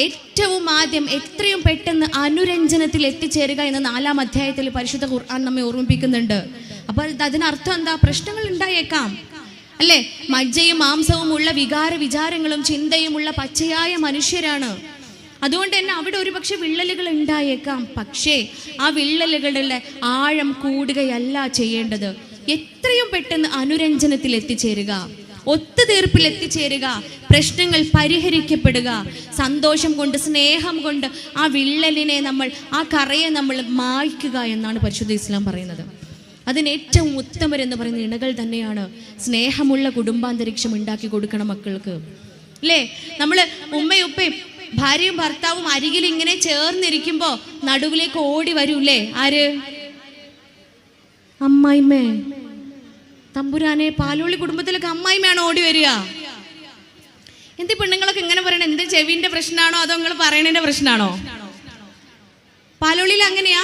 ഏറ്റവും ആദ്യം എത്രയും പെട്ടെന്ന് അനുരഞ്ജനത്തിൽ എത്തിച്ചേരുക എന്ന് 4-ാം അധ്യായത്തിൽ പരിശുദ്ധ ഖുർആൻ നമ്മെ ഓർമ്മിപ്പിക്കുന്നുണ്ട്. അപ്പോൾ അതിനർത്ഥം എന്താ? പ്രശ്നങ്ങൾ ഉണ്ടായേക്കാം അല്ലേ? മജ്ജയും മാംസവും ഉള്ള വിചാരങ്ങളും ചിന്തയുമുള്ള പച്ചയായ മനുഷ്യരാണ്. അതുകൊണ്ട് തന്നെ അവിടെ ഒരുപക്ഷെ വിള്ളലുകൾ ഉണ്ടായേക്കാം. പക്ഷേ ആ വിള്ളലുകളുടെ ആഴം കൂടുകയല്ല ചെയ്യേണ്ടത്. എത്രയും പെട്ടെന്ന് അനുരഞ്ജനത്തിൽ എത്തിച്ചേരുക, ഒത്തുതീർപ്പിൽ എത്തിച്ചേരുക, പ്രശ്നങ്ങൾ പരിഹരിക്കപ്പെടുക. സന്തോഷം കൊണ്ട്, സ്നേഹം കൊണ്ട് ആ വിള്ളലിനെ ആ കറയെ നമ്മൾ മായ്ക്കുക എന്നാണ് പരിശുദ്ധ ഇസ്ലാം പറയുന്നത്. അതിന് ഏറ്റവും ഉത്തമരെന്ന് പറയുന്ന ഇണകൾ തന്നെയാണ്. സ്നേഹമുള്ള കുടുംബാന്തരീക്ഷം ഉണ്ടാക്കി കൊടുക്കണം മക്കൾക്ക് അല്ലേ? നമ്മൾ ഉമ്മയും ഉപ്പയും ഭാര്യയും ഭർത്താവും അരികിൽ ഇങ്ങനെ ചേർന്നിരിക്കുമ്പോൾ നടുവിലേക്ക് ഓടി വരൂല്ലേ? ആര്? അമ്മായിമ്മേ. തമ്പുരാനെ, പാലോളി കുടുംബത്തിലൊക്കെ അമ്മായിമ്മയാണ് ഓടി വരിക. എന്ത് പെണ്ണുങ്ങളൊക്കെ ഇങ്ങനെ പറയണേ? എന്ത് ചെവിന്റെ പ്രശ്നമാണോ അതോ നിങ്ങൾ പറയണതിന്റെ പ്രശ്നമാണോ? പാലോളിയിൽ അങ്ങനെയാ?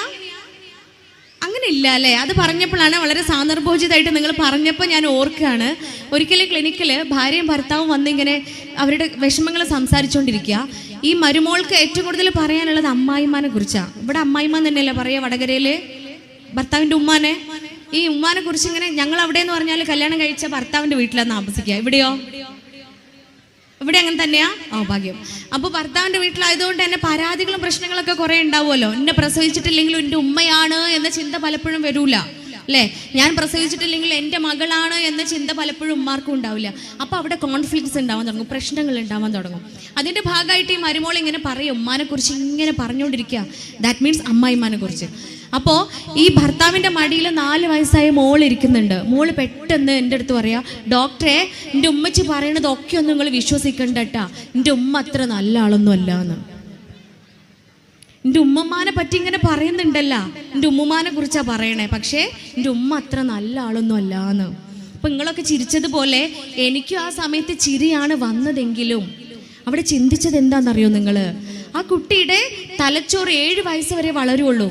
അങ്ങനെ ഇല്ല അല്ലേ? അത് പറഞ്ഞപ്പോഴാണ്, വളരെ സാന്ദർഭോചിതമായിട്ട് നിങ്ങൾ പറഞ്ഞപ്പോൾ ഞാൻ ഓർക്കുകയാണ്. ഒരിക്കലും ക്ലിനിക്കിൽ ഭാര്യയും ഭർത്താവും വന്നിങ്ങനെ അവരുടെ വിഷമങ്ങൾ സംസാരിച്ചുകൊണ്ടിരിക്കുക. ഈ മരുമോൾക്ക് ഏറ്റവും കൂടുതൽ പറയാനുള്ളത് അമ്മായിമാനെ കുറിച്ചാണ്. ഇവിടെ അമ്മായിമാൻ തന്നെയല്ലേ പറയുക വടകരയില്? ഭർത്താവിൻ്റെ ഉമ്മാനെ. ഈ ഉമ്മാനെ കുറിച്ച് ഇങ്ങനെ, ഞങ്ങൾ അവിടെ എന്ന് പറഞ്ഞാൽ കല്യാണം കഴിച്ച ഭർത്താവിൻ്റെ വീട്ടിലാണ് താമസിക്കുക. ഇവിടെയോ? ഇവിടെ അങ്ങനെ തന്നെയാ? ഭാഗ്യം. അപ്പോൾ ഭർത്താവിൻ്റെ വീട്ടിലായതുകൊണ്ട് തന്നെ പരാതികളും പ്രശ്നങ്ങളൊക്കെ കുറേ ഉണ്ടാവുമല്ലോ. എന്നെ പ്രസവിച്ചിട്ടില്ലെങ്കിലും എൻ്റെ ഉമ്മയാണ് എന്ന ചിന്ത പലപ്പോഴും വരൂല അല്ലേ? ഞാൻ പ്രസവിച്ചിട്ടില്ലെങ്കിൽ എൻ്റെ മകളാണ് എന്ന ചിന്ത പലപ്പോഴും ഉമ്മാർക്കും ഉണ്ടാവില്ല. അപ്പോൾ അവിടെ കോൺഫ്ലിക്ട്സ് ഉണ്ടാവാൻ തുടങ്ങും, പ്രശ്നങ്ങൾ ഉണ്ടാവാൻ തുടങ്ങും. അതിൻ്റെ ഭാഗമായിട്ട് ഈ മരുമോൾ ഇങ്ങനെ പറയും, ഉമ്മാനെ കുറിച്ച് ഇങ്ങനെ പറഞ്ഞുകൊണ്ടിരിക്കുക. ദാറ്റ് മീൻസ് അമ്മായിമാനെ കുറിച്ച്. അപ്പോൾ ഈ ഭർത്താവിൻ്റെ മടിയിൽ 4 വയസ്സായ മോൾ ഇരിക്കുന്നുണ്ട്. മോള് പെട്ടെന്ന് എൻ്റെ അടുത്ത് പറയാ, ഡോക്ടറെ, എൻ്റെ ഉമ്മച്ചി പറയണതൊക്കെ ഒന്നും നിങ്ങൾ വിശ്വസിക്കണ്ട കേട്ടാ, എൻ്റെ ഉമ്മ അത്ര നല്ല ആളൊന്നും അല്ല എന്ന്. എൻ്റെ ഉമ്മമാനെ പറ്റി ഇങ്ങനെ പറയുന്നുണ്ടല്ല, എൻ്റെ ഉമ്മമാനെ കുറിച്ചാണ് പറയണേ, പക്ഷേ എൻ്റെ ഉമ്മ അത്ര നല്ല ആളൊന്നും അല്ല എന്ന്. അപ്പം നിങ്ങളൊക്കെ ചിരിച്ചതുപോലെ എനിക്കും ആ സമയത്ത് ചിരിയാണ് വന്നതെങ്കിലും അവിടെ ചിന്തിച്ചത് എന്താണെന്നറിയോ നിങ്ങൾ? ആ കുട്ടിയുടെ തലച്ചോറ് 7 വയസ്സ് വരെ വളരുള്ളൂ.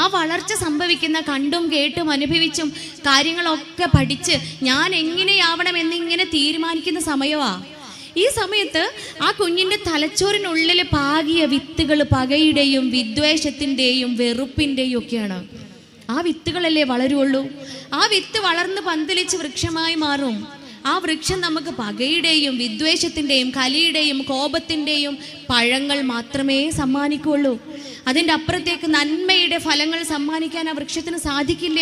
ആ വളർച്ച സംഭവിക്കുന്ന കണ്ടും കേട്ടും അനുഭവിച്ചും കാര്യങ്ങളൊക്കെ പഠിച്ച് ഞാൻ എങ്ങനെയാവണം എന്നിങ്ങനെ തീരുമാനിക്കുന്ന സമയമാണ്. ഈ സമയത്ത് ആ കുഞ്ഞിൻ്റെ തലച്ചോറിനുള്ളിൽ പാകിയ വിത്തുകൾ പകയുടെയും വിദ്വേഷത്തിൻ്റെയും വെറുപ്പിൻ്റെയും ഒക്കെയാണ്. ആ വിത്തുകളല്ലേ വളരുള്ളൂ. ആ വിത്ത് വളർന്ന് പന്തലിച്ച് വൃക്ഷമായി മാറും. ആ വൃക്ഷം നമുക്ക് പകയുടെയും വിദ്വേഷത്തിൻ്റെയും കലിയുടെയും കോപത്തിൻ്റെയും പഴങ്ങൾ മാത്രമേ സമ്മാനിക്കുള്ളൂ. അതിൻ്റെ അപ്പുറത്തേക്ക് നന്മയുടെ ഫലങ്ങൾ സമ്മാനിക്കാൻ ആ വൃക്ഷത്തിന് സാധിക്കില്ല.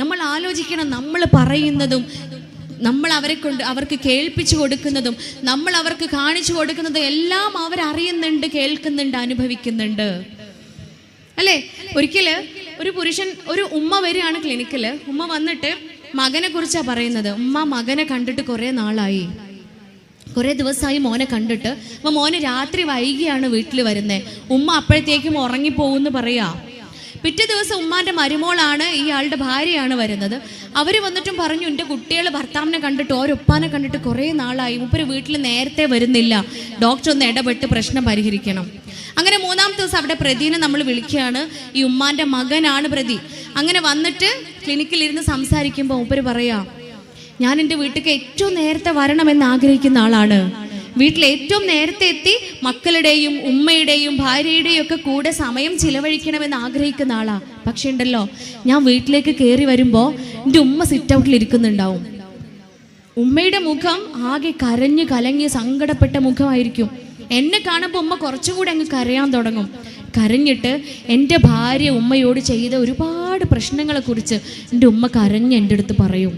നമ്മൾ ആലോചിക്കണം, നമ്മൾ പറയുന്നതും നമ്മൾ അവർക്ക് കേൾപ്പിച്ചു കൊടുക്കുന്നതും നമ്മൾ അവർക്ക് കാണിച്ചു കൊടുക്കുന്നതും എല്ലാം അവരറിയുന്നുണ്ട്, കേൾക്കുന്നുണ്ട്, അനുഭവിക്കുന്നുണ്ട് അല്ലേ? ഒരിക്കൽ ഒരു ഉമ്മ വരികയാണ് ക്ലിനിക്കിൽ. ഉമ്മ വന്നിട്ട് മകനെ കുറിച്ചാണ് പറയുന്നത്. മകനെ കണ്ടിട്ട് കുറേ നാളായി, കുറേ ദിവസമായി മോനെ കണ്ടിട്ട്. അപ്പോൾ മോന് രാത്രി വൈകിയാണ് വീട്ടിൽ വരുന്നത്. ഉമ്മ അപ്പോഴത്തേക്കും ഉറങ്ങിപ്പോകുമെന്ന് പറയാ. പിറ്റേ ദിവസം ഉമ്മാൻ്റെ മരുമോളാണ്, ഇയാളുടെ ഭാര്യയാണ് വരുന്നത്. അവർ വന്നിട്ടും പറഞ്ഞു, എൻ്റെ കുട്ടികൾ ഭർത്താവിനെ കണ്ടിട്ട് ഓരൊപ്പാനെ കണ്ടിട്ട് കുറേ നാളായി, മൂപ്പര് വീട്ടിൽ നേരത്തെ വരുന്നില്ല, ഡോക്ടർ ഒന്ന് ഇടപെട്ട് പ്രശ്നം പരിഹരിക്കണം. അങ്ങനെ മൂന്നാമത്തെ ദിവസം അവിടെ പ്രതിനെ നമ്മൾ വിളിക്കുകയാണ്. ഈ ഉമ്മാൻ്റെ മകനാണ് പ്രതി. അങ്ങനെ വന്നിട്ട് ക്ലിനിക്കിലിരുന്ന് സംസാരിക്കുമ്പോൾ മൂപ്പര് പറയാ, ഞാൻ എൻ്റെ വീട്ടിലേക്ക് ഏറ്റവും നേരത്തെ വരണമെന്ന് ആഗ്രഹിക്കുന്ന ആളാണ്. വീട്ടിൽ ഏറ്റവും നേരത്തെ എത്തി മക്കളുടെയും ഉമ്മയുടെയും ഭാര്യയുടെയും ഒക്കെ കൂടെ സമയം ചിലവഴിക്കണമെന്ന് ആഗ്രഹിക്കുന്ന ആളാ. പക്ഷെ ഉണ്ടല്ലോ, ഞാൻ വീട്ടിലേക്ക് കയറി വരുമ്പോൾ എൻ്റെ ഉമ്മ സിറ്റ് ഔട്ടിൽ ഇരിക്കുന്നുണ്ടാവും. ഉമ്മയുടെ മുഖം ആകെ കരഞ്ഞ് കലങ്ങി സങ്കടപ്പെട്ട മുഖമായിരിക്കും. എന്നെ കാണുമ്പോൾ ഉമ്മ കുറച്ചുകൂടെ അങ്ങ് കരയാൻ തുടങ്ങും. കരഞ്ഞിട്ട് എൻ്റെ ഭാര്യ ഉമ്മയോട് ചെയ്ത ഒരുപാട് പ്രശ്നങ്ങളെക്കുറിച്ച് എൻ്റെ ഉമ്മ കരഞ്ഞ് എൻ്റെ അടുത്ത് പറയും.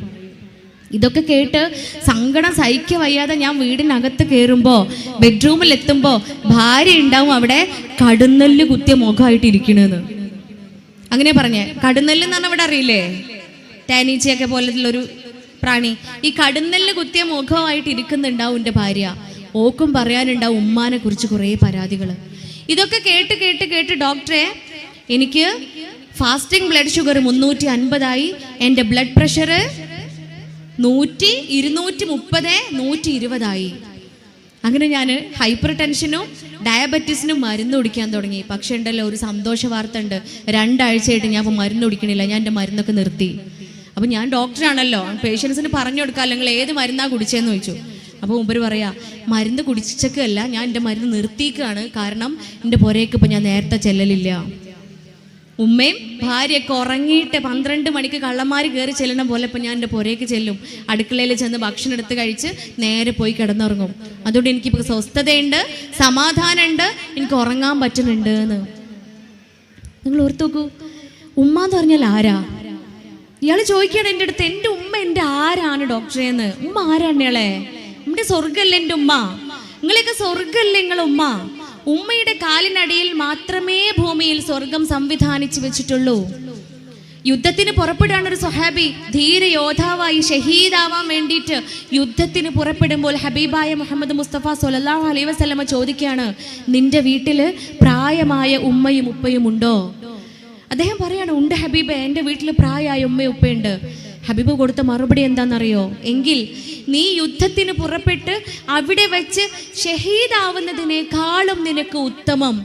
ഇതൊക്കെ കേട്ട് സങ്കടം സഹിക്ക വയ്യാതെ ഞാൻ വീടിനകത്ത് കയറുമ്പോൾ, ബെഡ്റൂമിൽ എത്തുമ്പോൾ ഭാര്യ ഉണ്ടാവും അവിടെ കടുന്നെല്ല് കുത്തിയ മുഖമായിട്ട് ഇരിക്കണെന്ന്. അങ്ങനെ പറഞ്ഞേ. കടുന്നെല്ല് എന്ന് പറഞ്ഞാൽ ഇവിടെ അറിയില്ലേ, തേനീച്ചയൊക്കെ പോലത്തുള്ളൊരു പ്രാണി. ഈ കടുന്നെല്ല് കുത്തിയ മുഖമായിട്ട് ഇരിക്കുന്നുണ്ടാവും എൻ്റെ ഭാര്യ. ഓക്കും പറയാനുണ്ടാവും ഉമ്മാനെ കുറിച്ച് കുറേ പരാതികൾ. ഇതൊക്കെ കേട്ട് കേട്ട് കേട്ട് ഡോക്ടറെ, എനിക്ക് ഫാസ്റ്റിംഗ് ബ്ലഡ് ഷുഗർ 350 എൻ്റെ ബ്ലഡ് പ്രഷർ 100, 230, 120. അങ്ങനെ ഞാൻ ഹൈപ്പർ ടെൻഷനും ഡയബറ്റീസിനും മരുന്ന് കുടിക്കാൻ തുടങ്ങി. പക്ഷെ ഉണ്ടല്ലോ, ഒരു സന്തോഷ വാർത്ത ഉണ്ട്. 2 ആഴ്ചയായിട്ട് ഞാൻ ഇപ്പോൾ മരുന്ന് കുടിക്കണില്ല. ഞാൻ എൻ്റെ മരുന്നൊക്കെ നിർത്തി. അപ്പം ഞാൻ ഡോക്ടറാണല്ലോ, പേഷ്യൻസിന് പറഞ്ഞു കൊടുക്കാം, അല്ലെങ്കിൽ ഏത് മരുന്നാണ് കുടിച്ചതെന്ന് ചോദിച്ചു. അപ്പോൾ മുമ്പ് പറയാ, മരുന്ന് കുടിച്ചൊക്കെയല്ല, ഞാൻ എൻ്റെ മരുന്ന് നിർത്തിക്കുകയാണ്. കാരണം എൻ്റെ പുരയ്ക്ക് ഇപ്പം ഞാൻ നേരത്തെ ചെല്ലലില്ല. ഉമ്മയും ഭാര്യയൊക്കെ ഉറങ്ങിയിട്ട് 12 മണിക്ക് കള്ളന്മാർ കയറി ചെല്ലണ പോലെ ഇപ്പം ഞാൻ എൻ്റെ പുരയ്ക്ക് ചെല്ലും. അടുക്കളയിൽ ചെന്ന് ഭക്ഷണം എടുത്ത് കഴിച്ച് നേരെ പോയി കിടന്നുറങ്ങും. അതുകൊണ്ട് എനിക്കിപ്പോൾ സ്വസ്ഥതയുണ്ട്, സമാധാനമുണ്ട്, എനിക്ക് ഉറങ്ങാൻ പറ്റുന്നുണ്ട് എന്ന്. നിങ്ങൾ ഓർത്ത് നോക്കൂ, ഉമ്മ എന്ന് പറഞ്ഞാൽ ആരാ? ഇയാൾ ചോദിക്കുകയാണ് എൻ്റെ അടുത്ത്, എൻ്റെ ഉമ്മ എൻ്റെ ആരാണ് ഡോക്ടറെ എന്ന്. ഉമ്മ ആരാണ് ഇയാളെ? നമ്മുടെ സ്വർഗല്ലേ എൻ്റെ ഉമ്മ? നിങ്ങളെയൊക്കെ സ്വർഗല്ലേ നിങ്ങളെ ഉമ്മ? ഉമ്മയുടെ കാലിനടിയിൽ മാത്രമേ ഭൂമിയിൽ സ്വർഗം സംവിധാനിച്ചു വെച്ചിട്ടുള്ളൂ. യുദ്ധത്തിന് പുറപ്പെടുകയാണ് ഒരു സ്വഹാബി. ധീര യോദ്ധാവായി ഷഹീദാവാൻ വേണ്ടിയിട്ട് യുദ്ധത്തിന് പുറപ്പെടുമ്പോൾ ഹബീബായ മുഹമ്മദ് മുസ്തഫ സ്വല്ലല്ലാഹു അലൈഹി വസല്ലമ ചോദിക്കുകയാണ്, നിന്റെ വീട്ടിൽ പ്രായമായ ഉമ്മയും ഉപ്പയും ഉണ്ടോ? അദ്ദേഹം പറയാണ്, ഉണ്ട് ഹബീബെ, എൻ്റെ വീട്ടിൽ പ്രായമായ ഉമ്മയും ഉപ്പയുണ്ട്. ഹബീബ് കൊടുത്ത മറുപടി എന്താണെന്നറിയോ? എങ്കിൽ നീ യുദ്ധത്തിന് പുറപ്പെട്ട് അവിടെ വെച്ച് ഷഹീദാവുന്നതിനേക്കാളും നിനക്ക് ഉത്തമം,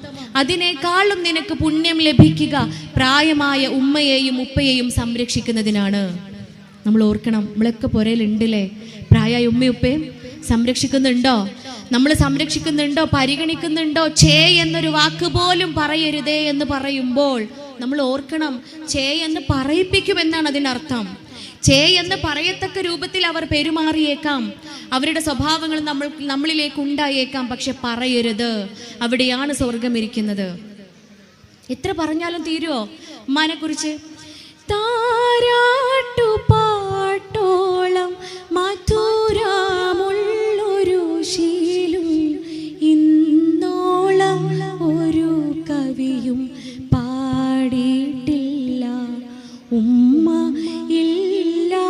അതിനേക്കാളും നിനക്ക് പുണ്യം ലഭിക്കുക പ്രായമായ ഉമ്മയെയും ഉപ്പയെയും സംരക്ഷിക്കുന്നതിനാണ്. നമ്മൾ ഓർക്കണം, നമ്മളൊക്കെ പുരയിലുണ്ടല്ലേ പ്രായമായ ഉമ്മയും ഉപ്പയും? സംരക്ഷിക്കുന്നുണ്ടോ? നമ്മൾ സംരക്ഷിക്കുന്നുണ്ടോ? പരിഗണിക്കുന്നുണ്ടോ? ഛേ എന്നൊരു വാക്ക് പോലും പറയരുതേ എന്ന് പറയുമ്പോൾ നമ്മൾ ഓർക്കണം, ഛേ എന്ന് പറയിപ്പിക്കുമെന്നാണ് അതിനർത്ഥം. ഛേ എന്ന് പറയത്തക്ക രൂപത്തിൽ അവർ പെരുമാറിയേക്കാം, അവരുടെ സ്വഭാവങ്ങൾ നമ്മളിലേക്ക് ഉണ്ടായേക്കാം. പക്ഷെ പറയരുത്, അവിടെയാണ് സ്വർഗം ഇരിക്കുന്നത്. എത്ര പറഞ്ഞാലും തീരുവോ ഉമ്മാനെ കുറിച്ച്? താരാട്ടുപാട്ടോളം മധുരമുള്ളൊരു ശീലും ഇന്നോളം ഒരു കവിയും പാടിയിട്ടില്ല. ഉമ്മ ഇല്ലാതിനോളം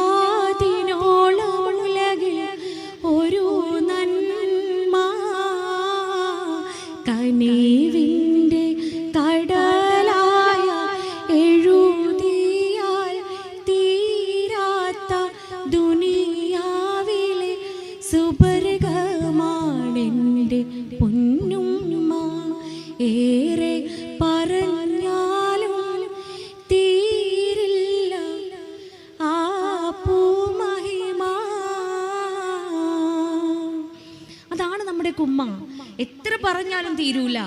ഉലകിൽ ഒരു നന്മ കനിവിൻ്റെ കടലായ എഴുതിയാൽ തീരാത്ത ദുനിയാവിലെ സുബർഗമാണെൻ്റെ പൊന്നുമ്മ. ഏറെ പറഞ്ഞാലും തീരില്ല ആ പൂമഹിമ. അതാണ് നമ്മുടെ ഉമ്മ. എത്ര പറഞ്ഞാലും തീരൂല.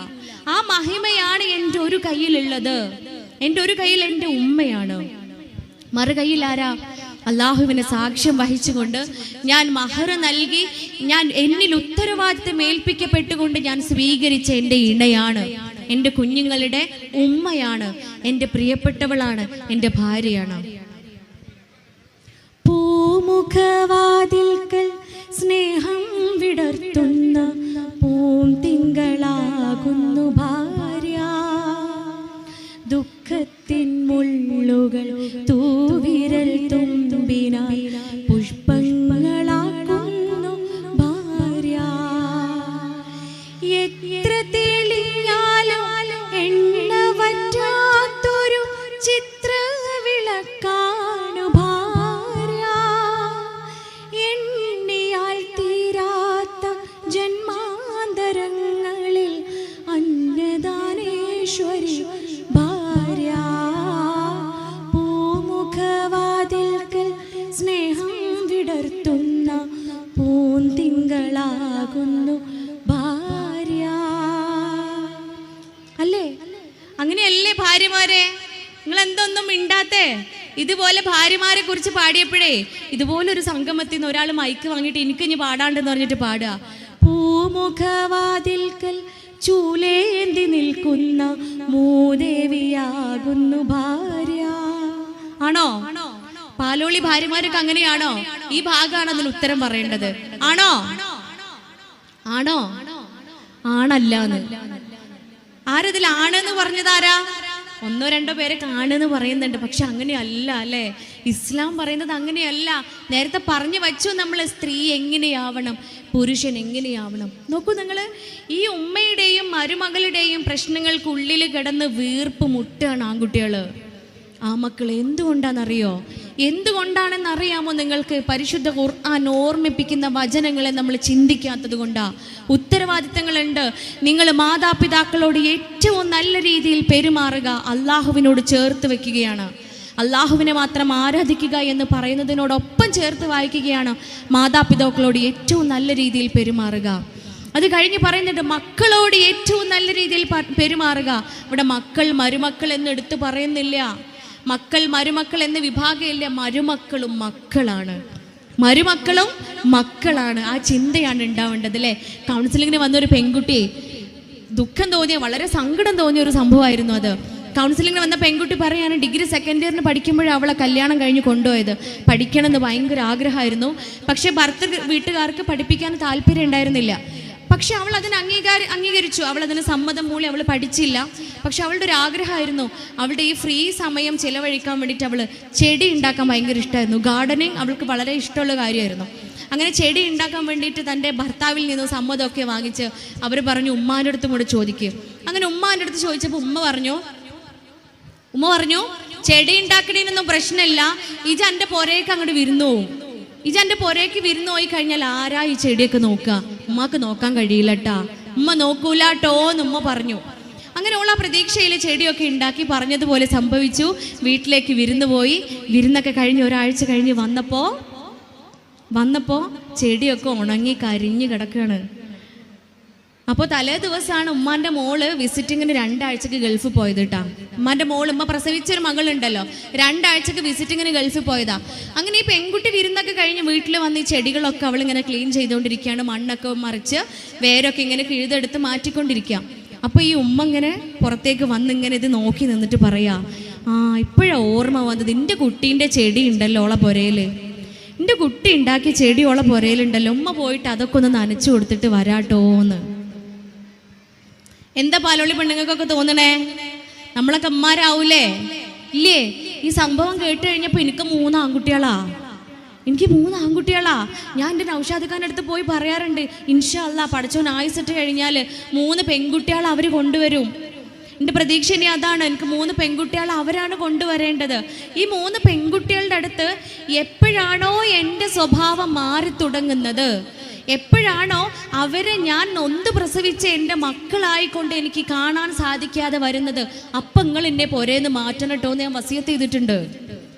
ആ മഹിമയാണ് എൻ്റെ ഒരു കയ്യിലുള്ളത്. എൻ്റെ ഒരു കയ്യിൽ എൻ്റെ ഉമ്മയാണ്, മറു കയ്യിൽ ആരാ? അള്ളാഹുവിനെ സാക്ഷ്യം വഹിച്ചുകൊണ്ട് ഞാൻ മഹർ നൽകി, ഞാൻ എന്നിൽ ഉത്തരവാദിത്തം ഏൽപ്പിക്കപ്പെട്ടുകൊണ്ട് ഞാൻ സ്വീകരിച്ച എൻ്റെ ഇണയാണ്, എൻ്റെ കുഞ്ഞുങ്ങളുടെ ഉമ്മയാണ്, എൻ്റെ പ്രിയപ്പെട്ടവളാണ്, എൻ്റെ ഭാര്യയാണ്. പൂമുഖവാതിൽക്കൽ സ്നേഹം വിടർത്തുന്ന പൂന്തിങ്കളാകുന്നു ഭാര്യ. ദുഃഖത്തിൻ മുൾ ദേവിയാകുന്നു ഭാര്യ. അല്ലേ? അങ്ങനെയല്ലേ ഭാര്യമാരെ? നിങ്ങൾ എന്തൊന്നും മിണ്ടാത്തേ? ഇതുപോലെ ഭാര്യമാരെ കുറിച്ച് പാടിയപ്പോഴേ ഇതുപോലൊരു സംഗമത്തിൽ നിന്ന് ഒരാൾ മൈക്ക് വാങ്ങിയിട്ട് എനിക്ക് ഇനി പാടാണ്ടെന്ന് പറഞ്ഞിട്ട് പാടുക. പൂമുഖവാതിൽക്കൽ ചൂലേന്തി നിൽക്കുന്ന മൂദേവിയാകുന്നു ഭാര്യ. ആണോ? പാലോളി ഭാര്യമാരൊക്കെ അങ്ങനെയാണോ? ഈ ഭാഗമാണ് അതിന് ഉത്തരം പറയേണ്ടത്. ആണോ? ആണോ? ആണല്ലാന്ന്. ആരതിൽ ആണെന്ന് പറഞ്ഞതാരാ? ഒന്നോ രണ്ടോ പേരെ കാണുന്ന് പറയുന്നുണ്ട്. പക്ഷെ അങ്ങനെയല്ല അല്ലേ? ഇസ്ലാം പറയുന്നത് അങ്ങനെയല്ല. നേരത്തെ പറഞ്ഞു വച്ചു നമ്മൾ, സ്ത്രീ എങ്ങനെയാവണം, പുരുഷൻ എങ്ങനെയാവണം. നോക്കൂ നിങ്ങൾ, ഈ ഉമ്മയുടെയും മരുമകളുടെയും പ്രശ്നങ്ങൾക്കുള്ളിൽ കിടന്ന് വീർപ്പ് മുട്ടാണ് ആൺകുട്ടികൾ. ആ മക്കൾ എന്തുകൊണ്ടാണെന്നറിയോ? എന്തുകൊണ്ടാണെന്നറിയാമോ നിങ്ങൾക്ക്? പരിശുദ്ധ ഖുർആൻ ഓർമ്മിപ്പിക്കുന്ന വചനങ്ങളെ നമ്മൾ ചിന്തിക്കാത്തത് കൊണ്ടാ. ഉത്തരവാദിത്തങ്ങളുണ്ട്. നിങ്ങൾ മാതാപിതാക്കളോട് ഏറ്റവും നല്ല രീതിയിൽ പെരുമാറുക അള്ളാഹുവിനോട് ചേർത്ത് വെക്കുകയാണ്. അള്ളാഹുവിനെ മാത്രം ആരാധിക്കുക എന്ന് പറയുന്നതിനോടൊപ്പം ചേർത്ത് വായിക്കുകയാണ് മാതാപിതാക്കളോട് ഏറ്റവും നല്ല രീതിയിൽ പെരുമാറുക. അത് കഴിഞ്ഞ് പറയുന്നുണ്ട് മക്കളോട് ഏറ്റവും നല്ല രീതിയിൽ പെരുമാറുക. ഇവിടെ മക്കൾ മരുമക്കൾ എന്ന് എടുത്ത് പറയുന്നില്ല. മക്കൾ മരുമക്കൾ എന്ന് വിഭാഗമില്ല. മരുമക്കളും മക്കളാണ്, മരുമക്കളും മക്കളാണ്. ആ ചിന്തയാണ് ഉണ്ടാവേണ്ടത് അല്ലേ? കൗൺസിലിങ്ങിന് വന്നൊരു പെൺകുട്ടി, ദുഃഖം തോന്നിയ, വളരെ സങ്കടം തോന്നിയ ഒരു സംഭവമായിരുന്നു അത്. കൗൺസിലിങ്ങിന് വന്ന പെൺകുട്ടി പറയാണ്, ഡിഗ്രി സെക്കൻഡ് ഇയറിന് പഠിക്കുമ്പോഴാണ് അവളെ കല്യാണം കഴിഞ്ഞ് കൊണ്ടുപോയത്. പഠിക്കണമെന്ന് ഭയങ്കര ആഗ്രഹമായിരുന്നു. പക്ഷെ വീട്ടുകാർക്ക് പഠിപ്പിക്കാൻ താല്പര്യം ഉണ്ടായിരുന്നില്ല. പക്ഷെ അവൾ അതിന് അംഗീകരിച്ചു. അവൾ അതിന് സമ്മതം മൂലം അവൾ പഠിച്ചില്ല. പക്ഷെ അവളുടെ ഒരു ആഗ്രഹമായിരുന്നു, അവളുടെ ഈ ഫ്രീ സമയം ചിലവഴിക്കാൻ വേണ്ടിയിട്ട് അവൾ ചെടി ഉണ്ടാക്കാൻ ഭയങ്കര ഇഷ്ടമായിരുന്നു. ഗാർഡനിങ് അവൾക്ക് വളരെ ഇഷ്ടമുള്ള കാര്യമായിരുന്നു. അങ്ങനെ ചെടി ഉണ്ടാക്കാൻ വേണ്ടിയിട്ട് തൻ്റെ ഭർത്താവിൽ നിന്നും സമ്മതമൊക്കെ വാങ്ങിച്ച് അവർ പറഞ്ഞു ഉമ്മാൻ്റെ അടുത്തും കൂടെ ചോദിക്കുക. അങ്ങനെ ഉമ്മാൻ്റെ അടുത്ത് ചോദിച്ചപ്പോൾ ഉമ്മ പറഞ്ഞു ചെടി ഉണ്ടാക്കണേനൊന്നും പ്രശ്നമില്ല, ഇജ് എൻ്റെ പുരയ്ക്ക് അങ്ങോട്ട് വിരുന്നു പോവും. ഇജെൻ്റെ പുരയ്ക്ക് വിരുന്ന് പോയി കഴിഞ്ഞാൽ ആരാ ഈ ചെടിയൊക്കെ നോക്കുക? ഉമ്മക്ക് നോക്കാൻ കഴിയില്ലട്ടാ, ഉമ്മ നോക്കൂലാട്ടോ എന്ന് ഉമ്മ പറഞ്ഞു. അങ്ങനെ ഉള്ള പ്രതീക്ഷയിൽ ചെടിയൊക്കെ ഉണ്ടാക്കി പറഞ്ഞതുപോലെ സംഭവിച്ചു. വീട്ടിലേക്ക് വിരുന്ന് പോയി. വിരുന്നൊക്കെ കഴിഞ്ഞ് ഒരാഴ്ച കഴിഞ്ഞ് വന്നപ്പോൾ ചെടിയൊക്കെ ഉണങ്ങി കരിഞ്ഞ് കിടക്കുകയാണ്. അപ്പോൾ തലേ ദിവസമാണ് ഉമ്മാൻ്റെ മോള് വിസിറ്റിങ്ങിന് 2 ആഴ്ചക്ക് ഗൾഫ് പോയത് കേട്ടാ. ഉമ്മാൻ്റെ മോള്, ഉമ്മ പ്രസവിച്ചൊരു മകളുണ്ടല്ലോ, 2 ആഴ്ചക്ക് വിസിറ്റിങ്ങിന് ഗൾഫിൽ പോയതാ. അങ്ങനെ ഈ പെൺകുട്ടി വിരുന്നൊക്കെ കഴിഞ്ഞ് വീട്ടിൽ വന്ന് ഈ ചെടികളൊക്കെ അവളിങ്ങനെ ക്ലീൻ ചെയ്തുകൊണ്ടിരിക്കുകയാണ്. മണ്ണൊക്കെ മറിച്ച് വേരൊക്കെ ഇങ്ങനെ കിഴുതെടുത്ത് മാറ്റിക്കൊണ്ടിരിക്കുക. അപ്പോൾ ഈ ഉമ്മ ഇങ്ങനെ പുറത്തേക്ക് വന്നിങ്ങനെ ഇത് നോക്കി നിന്നിട്ട് പറയാ, ഇപ്പോഴാണ് ഓർമ്മ വന്നത്, എൻ്റെ കുട്ടീൻ്റെ ചെടി ഉണ്ടല്ലോ ഓളെ പുരയിൽ, എൻ്റെ കുട്ടി ഉണ്ടാക്കിയ ചെടി ഓളെ പുരയിലുണ്ടല്ലോ, ഉമ്മ പോയിട്ട് അതൊക്കെ ഒന്ന് നനച്ചു കൊടുത്തിട്ട് വരാട്ടോന്ന്. എന്താ പാലോളി പെണ്ണുങ്ങൾക്കൊക്കെ തോന്നണേ? നമ്മളൊക്കെ അമ്മമാരാവൂലേ? ഇല്ലേ? ഈ സംഭവം കേട്ട് കഴിഞ്ഞപ്പോൾ എനിക്ക് 3 ആൺകുട്ടികളാ. ഞാൻ എൻ്റെ നൗഷാദ് ഖാൻ്റെ അടുത്ത് പോയി പറയാറുണ്ട്, ഇൻഷാ അല്ലാ പടച്ചോൻ ആയുസിട്ട് കഴിഞ്ഞാൽ 3 പെൺകുട്ടികൾ അവർ കൊണ്ടുവരും. എൻ്റെ പ്രതീക്ഷ ഇനി അതാണ്. എനിക്ക് 3 പെൺകുട്ടികൾ അവരാണ് കൊണ്ടുവരേണ്ടത്. ഈ 3 പെൺകുട്ടികളുടെ അടുത്ത് എപ്പോഴാണോ എൻ്റെ സ്വഭാവം മാറി തുടങ്ങുന്നത്, എപ്പോഴാണോ അവരെ ഞാൻ നൊന്ത് പ്രസവിച്ച എൻ്റെ മക്കളായിക്കൊണ്ട് എനിക്ക് കാണാൻ സാധിക്കാതെ വരുന്നത്, അപ്പം നിങ്ങൾ എന്നെ പുരേന്ന് മാറ്റണം കേട്ടോ എന്ന് ഞാൻ വസിയത്ത് ചെയ്തിട്ടുണ്ട്.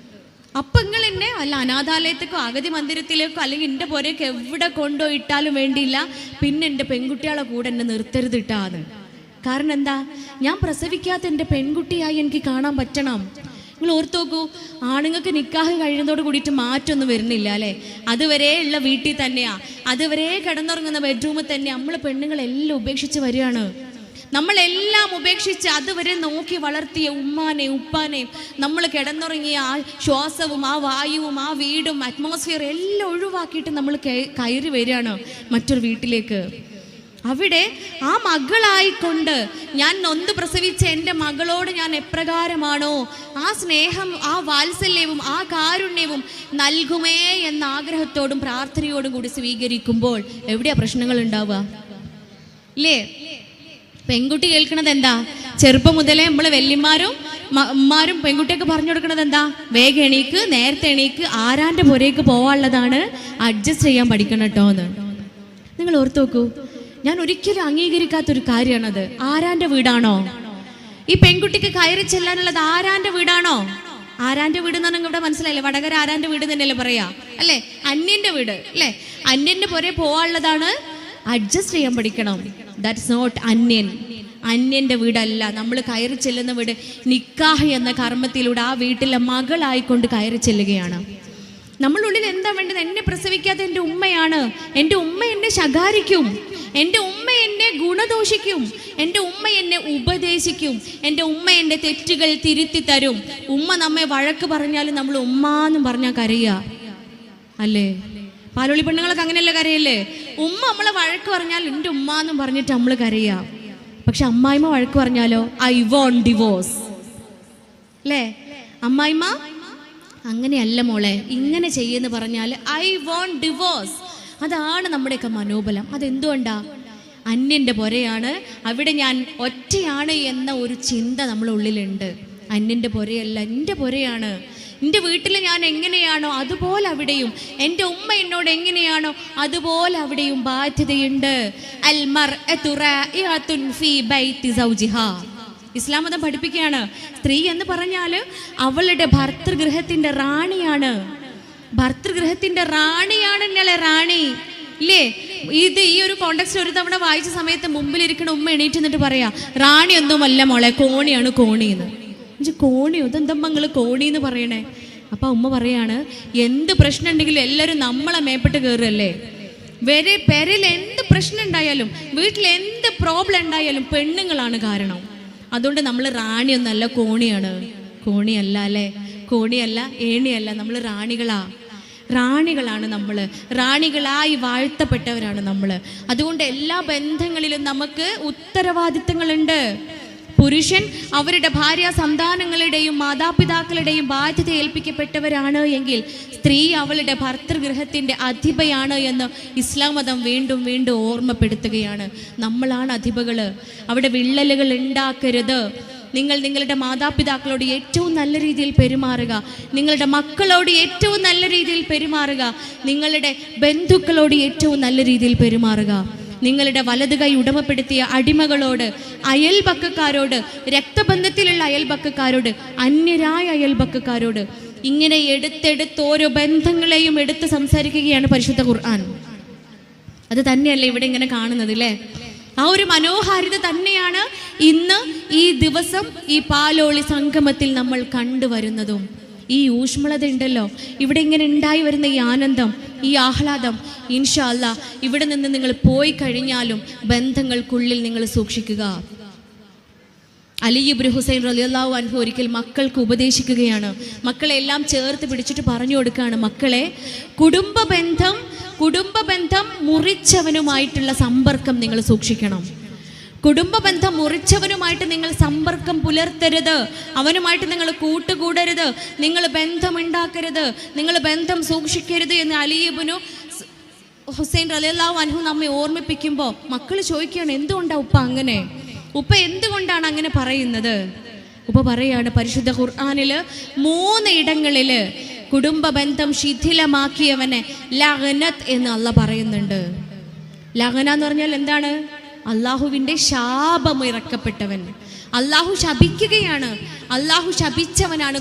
അപ്പം നിങ്ങൾ എന്നെ അല്ല അനാഥാലയത്തേക്കോ അഗതി മന്ദിരത്തിലേക്കോ അല്ലെങ്കിൽ എൻ്റെ പുരയ്ക്ക് എവിടെ കൊണ്ടുപോയിട്ടാലും വേണ്ടിയില്ല, പിന്നെ എൻ്റെ പെൺകുട്ടികളെ കൂടെ എന്നെ നിർത്തരുത് ഇട്ടാന്ന്. കാരണം എന്താ? ഞാൻ പ്രസവിക്കാത്ത എൻ്റെ പെൺകുട്ടിയായി എനിക്ക് കാണാൻ പറ്റണം. നിങ്ങൾ ഓർത്ത് നോക്കൂ, ആണുങ്ങൾക്ക് നിക്കാഹ് കഴിയുന്നതോട് കൂടിയിട്ട് മാറ്റമൊന്നും വരുന്നില്ല അല്ലേ? അതുവരെ ഉള്ള വീട്ടിൽ തന്നെയാ, അതുവരെ കിടന്നുറങ്ങുന്ന ബെഡ്റൂമിൽ തന്നെ നമ്മൾ പെണ്ണുങ്ങളെല്ലാം ഉപേക്ഷിച്ച് വരികയാണ്. നമ്മളെല്ലാം ഉപേക്ഷിച്ച് അതുവരെ നോക്കി വളർത്തിയ ഉമ്മാനെയും ഉപ്പാനെയും നമ്മൾ കിടന്നുറങ്ങിയ ആ ശ്വാസവും ആ വായുവും ആ വീടും അറ്റ്മോസ്ഫിയർ എല്ലാം ഒഴിവാക്കിയിട്ട് നമ്മൾ കയറി വരികയാണ് മറ്റൊരു വീട്ടിലേക്ക്. അവിടെ ആ മകളായിക്കൊണ്ട് ഞാൻ നൊന്ത് പ്രസവിച്ച എൻ്റെ മകളോട് ഞാൻ എപ്രകാരമാണോ ആ സ്നേഹം ആ വാത്സല്യവും ആ കാരുണ്യവും നൽകുമേ എന്ന ആഗ്രഹത്തോടും പ്രാർത്ഥനയോടും കൂടി സ്വീകരിക്കുമ്പോൾ എവിടെയാ പ്രശ്നങ്ങൾ ഉണ്ടാവുക? ഇല്ലേ? പെൺകുട്ടി കേൾക്കണത് എന്താ? ചെറുപ്പം മുതലേ നമ്മൾ വല്യമാരും ഉമ്മാരും പെൺകുട്ടിയൊക്കെ പറഞ്ഞു കൊടുക്കണത് എന്താ? വേഗം എണീക്ക്, നേരത്തെ എണീക്ക്, ആരാൻ്റെ പുരയ്ക്ക് പോവാനുള്ളതാണ്, അഡ്ജസ്റ്റ് ചെയ്യാൻ പഠിക്കണം കേട്ടോ എന്ന്. നിങ്ങൾ ഓർത്ത് നോക്കൂ, ഞാൻ ഒരിക്കലും അംഗീകരിക്കാത്തൊരു കാര്യമാണത്. ആരാൻ്റെ വീടാണോ ഈ പെൺകുട്ടിക്ക് കയറി ചെല്ലാനുള്ളത്? ആരാൻ്റെ വീടാണോ? ആരാൻ്റെ വീട് എന്ന് പറഞ്ഞാൽ ഇവിടെ മനസ്സിലായില്ലേ? വടകര ആരാൻ്റെ വീട് തന്നെയല്ലേ പറയാ അല്ലേ? അന്യൻ്റെ വീട് അല്ലേ? അന്യൻ്റെ പുറകെ പോവാനുള്ളതാണ് അഡ്ജസ്റ്റ് ചെയ്യാൻ പഠിക്കണം. That's not അന്യൻ. അന്യൻ്റെ വീടല്ല. നമ്മൾ കയറി ചെല്ലുന്ന വീട് നിക്കാഹ് എന്ന കർമ്മത്തിലൂടെ ആ വീട്ടിലെ മകളായിക്കൊണ്ട് കയറി ചെല്ലുകയാണ്. നമ്മളുള്ളിൽ എന്താ വേണ്ടത്? എന്നെ പ്രസവിക്കാത്ത എൻ്റെ ഉമ്മയാണ്. എൻ്റെ ഉമ്മ എന്നെ ശകാരിക്കും, എൻ്റെ ഉമ്മ എന്നെ ഗുണദോഷിക്കും, എൻ്റെ ഉമ്മ എന്നെ ഉപദേശിക്കും, എൻ്റെ ഉമ്മ എൻ്റെ തെറ്റുകൾ തിരുത്തി തരും. ഉമ്മ നമ്മെ വഴക്ക് പറഞ്ഞാലും നമ്മൾ ഉമ്മാന്നും പറഞ്ഞാൽ കരയുക അല്ലേ? പാലോളി പെണ്ണുങ്ങളൊക്കെ അങ്ങനെയല്ല കരയല്ലേ? ഉമ്മ നമ്മളെ വഴക്ക് പറഞ്ഞാൽ എൻ്റെ ഉമ്മാന്നും പറഞ്ഞിട്ട് നമ്മൾ കരയുക. പക്ഷെ അമ്മായിമ്മ വഴക്ക് പറഞ്ഞാലോ ഐ വോണ്ട് ഡിവോഴ്സ് അല്ലേ? അമ്മായിമ്മ അങ്ങനെയല്ല മോളെ, ഇങ്ങനെ ചെയ്യുമെന്ന് പറഞ്ഞാൽ ഐ വോണ്ട് ഡിവോഴ്സ്. അതാണ് നമ്മുടെയൊക്കെ മനോബലം. അതെന്തുകൊണ്ടാ? അന്യൻ്റെ പൊരയാണ്, അവിടെ ഞാൻ ഒറ്റയാണ് എന്ന ഒരു ചിന്ത നമ്മുടെ ഉള്ളിലുണ്ട്. അന്യൻ്റെ പൊരയല്ല, എൻ്റെ പൊരയാണ്. എൻ്റെ വീട്ടിൽ ഞാൻ എങ്ങനെയാണോ അതുപോലെ അവിടെയും, എൻ്റെ ഉമ്മ എന്നോട് എങ്ങനെയാണോ അതുപോലെ അവിടെയും ബാധ്യതയുണ്ട്. അൽ മർഅതു റാഇഅത്തുൻ ഫീ ബൈതി സൗജിഹാ. ഇസ്ലാം മതം പഠിപ്പിക്കുകയാണ്, സ്ത്രീ എന്ന് പറഞ്ഞാൽ അവളുടെ ഭർതൃഗൃഹത്തിൻ്റെ റാണിയാണ്. ഭർതൃഗൃഹത്തിൻ്റെ റാണിയാണ് ഇന്നലെ റാണി ഇല്ലേ? ഇത് ഈ ഒരു കോണ്ടെക്സ്റ്റ് ഒരു തവണ വായിച്ച സമയത്ത് മുമ്പിലിരിക്കുന്ന ഉമ്മ എണീറ്റ് നിന്നിട്ട് പറയാ, റാണിയൊന്നുമല്ല മോളെ, കോണിയാണ് കോണിന്ന്. കോണിയോ? ഇതെന്തമ്മ നിങ്ങൾ കോണി എന്ന് പറയണേ? അപ്പം ഉമ്മ പറയാണ്, എന്ത് പ്രശ്നം ഉണ്ടെങ്കിലും എല്ലാവരും നമ്മളെ മേപ്പെട്ട് കയറല്ലേ. പെരയിൽ എന്ത് പ്രശ്നം ഉണ്ടായാലും, വീട്ടിൽ എന്ത് പ്രോബ്ലം ഉണ്ടായാലും പെണ്ണുങ്ങളാണ് കാരണം. അതുകൊണ്ട് നമ്മൾ റാണിയൊന്നല്ല, കോണിയാണ്. കോണിയല്ല അല്ലേ? കോണിയല്ല, ഏണിയല്ല, നമ്മൾ റാണികളാണ് നമ്മൾ. റാണികളായി വാഴ്ത്തപ്പെട്ടവരാണ് നമ്മൾ. അതുകൊണ്ട് എല്ലാ ബന്ധങ്ങളിലും നമുക്ക് ഉത്തരവാദിത്തങ്ങളുണ്ട്. പുരുഷൻ അവരുടെ ഭാര്യ സന്താനങ്ങളുടെയും മാതാപിതാക്കളുടെയും ബാധ്യത ഏൽപ്പിക്കപ്പെട്ടവരാണ് എങ്കിൽ സ്ത്രീ അവളുടെ ഭർതൃഗൃഹത്തിൻ്റെ അധിപയാണ് എന്ന് ഇസ്ലാം മതം വീണ്ടും വീണ്ടും ഓർമ്മപ്പെടുത്തുകയാണ്. നമ്മളാണ് അധിപകൾ. അവിടെ വിള്ളലുകൾ ഉണ്ടാക്കരുത്. നിങ്ങൾ നിങ്ങളുടെ മാതാപിതാക്കളോട് ഏറ്റവും നല്ല രീതിയിൽ പെരുമാറുക, നിങ്ങളുടെ മക്കളോട് ഏറ്റവും നല്ല രീതിയിൽ പെരുമാറുക, നിങ്ങളുടെ ബന്ധുക്കളോട് ഏറ്റവും നല്ല രീതിയിൽ പെരുമാറുക. നിങ്ങളുടെ വലത് കൈ ഉടമപ്പെടുത്തിയ അടിമകളോട്, അയൽപക്കക്കാരോട്, രക്തബന്ധത്തിലുള്ള അയൽപക്കക്കാരോട്, അന്യരായ അയൽപക്കക്കാരോട്, ഇങ്ങനെ എടുത്തെടുത്ത് ഓരോ ബന്ധങ്ങളെയും എടുത്ത് സംസാരിക്കുകയാണ് പരിശുദ്ധ ഖുർആൻ. അത് തന്നെയല്ലേ ഇവിടെ ഇങ്ങനെ കാണുന്നത് അല്ലേ? ആ ഒരു മനോഹാരിത തന്നെയാണ് ഇന്ന് ഈ ദിവസം ഈ പാലോളി സംഗമത്തിൽ നമ്മൾ കണ്ടുവരുന്നതും. ഈ ഊഷ്മളത ഉണ്ടല്ലോ, ഇവിടെ ഇങ്ങനെ ഉണ്ടായി വരുന്ന ഈ ആനന്ദം, ഈ ആഹ്ലാദം, ഇൻഷാ അല്ലാഹ് ഇവിടെ നിന്ന് നിങ്ങൾ പോയി കഴിഞ്ഞാലും ബന്ധങ്ങൾക്കുള്ളിൽ നിങ്ങൾ സൂക്ഷിക്കുക. അലി ഇബ്നു ഹുസൈൻ റളിയല്ലാഹു അൻഹു ഒരിക്കൽ മക്കൾക്ക് ഉപദേശിക്കുകയാണ്. മക്കളെല്ലാം ചേർത്ത് പിടിച്ചിട്ട് പറഞ്ഞു കൊടുക്കുകയാണ്, മക്കളെ, കുടുംബ ബന്ധം മുറിച്ചവനുമായിട്ടുള്ള സമ്പർക്കം നിങ്ങൾ സൂക്ഷിക്കണം. കുടുംബ ബന്ധം മുറിച്ചവനുമായിട്ട് നിങ്ങൾ സമ്പർക്കം പുലർത്തരുത്, അവനുമായിട്ട് നിങ്ങൾ കൂട്ടുകൂടരുത്, നിങ്ങൾ ബന്ധമുണ്ടാക്കരുത്, നിങ്ങൾ ബന്ധം സൂക്ഷിക്കരുത് എന്ന് അലി ഇബ്നു ഹുസൈൻ റളിയല്ലാഹു അൻഹു നമ്മെ ഓർമ്മിപ്പിക്കുമ്പോൾ മക്കൾ ചോദിക്കുകയാണ്, എന്തുകൊണ്ടാണ് ഉപ്പ അങ്ങനെ? ഉപ്പ എന്തുകൊണ്ടാണ് അങ്ങനെ പറയുന്നത്? ഉപ്പ പറയാണ്, പരിശുദ്ധ ഖുർആനിൽ 3 ഇടങ്ങളിൽ കുടുംബ ബന്ധം ശിഥിലമാക്കിയവനെ ലഅനത്ത് എന്ന് അല്ലാഹ് പറയുന്നുണ്ട്. ലഅന എന്ന് പറഞ്ഞാൽ എന്താണ്? അള്ളാഹുവിൻ്റെ ശാപം ഇറക്കപ്പെട്ടവൻ. അള്ളാഹു ശപിക്കുകയാണ്. അള്ളാഹു ശപിച്ചവനാണ്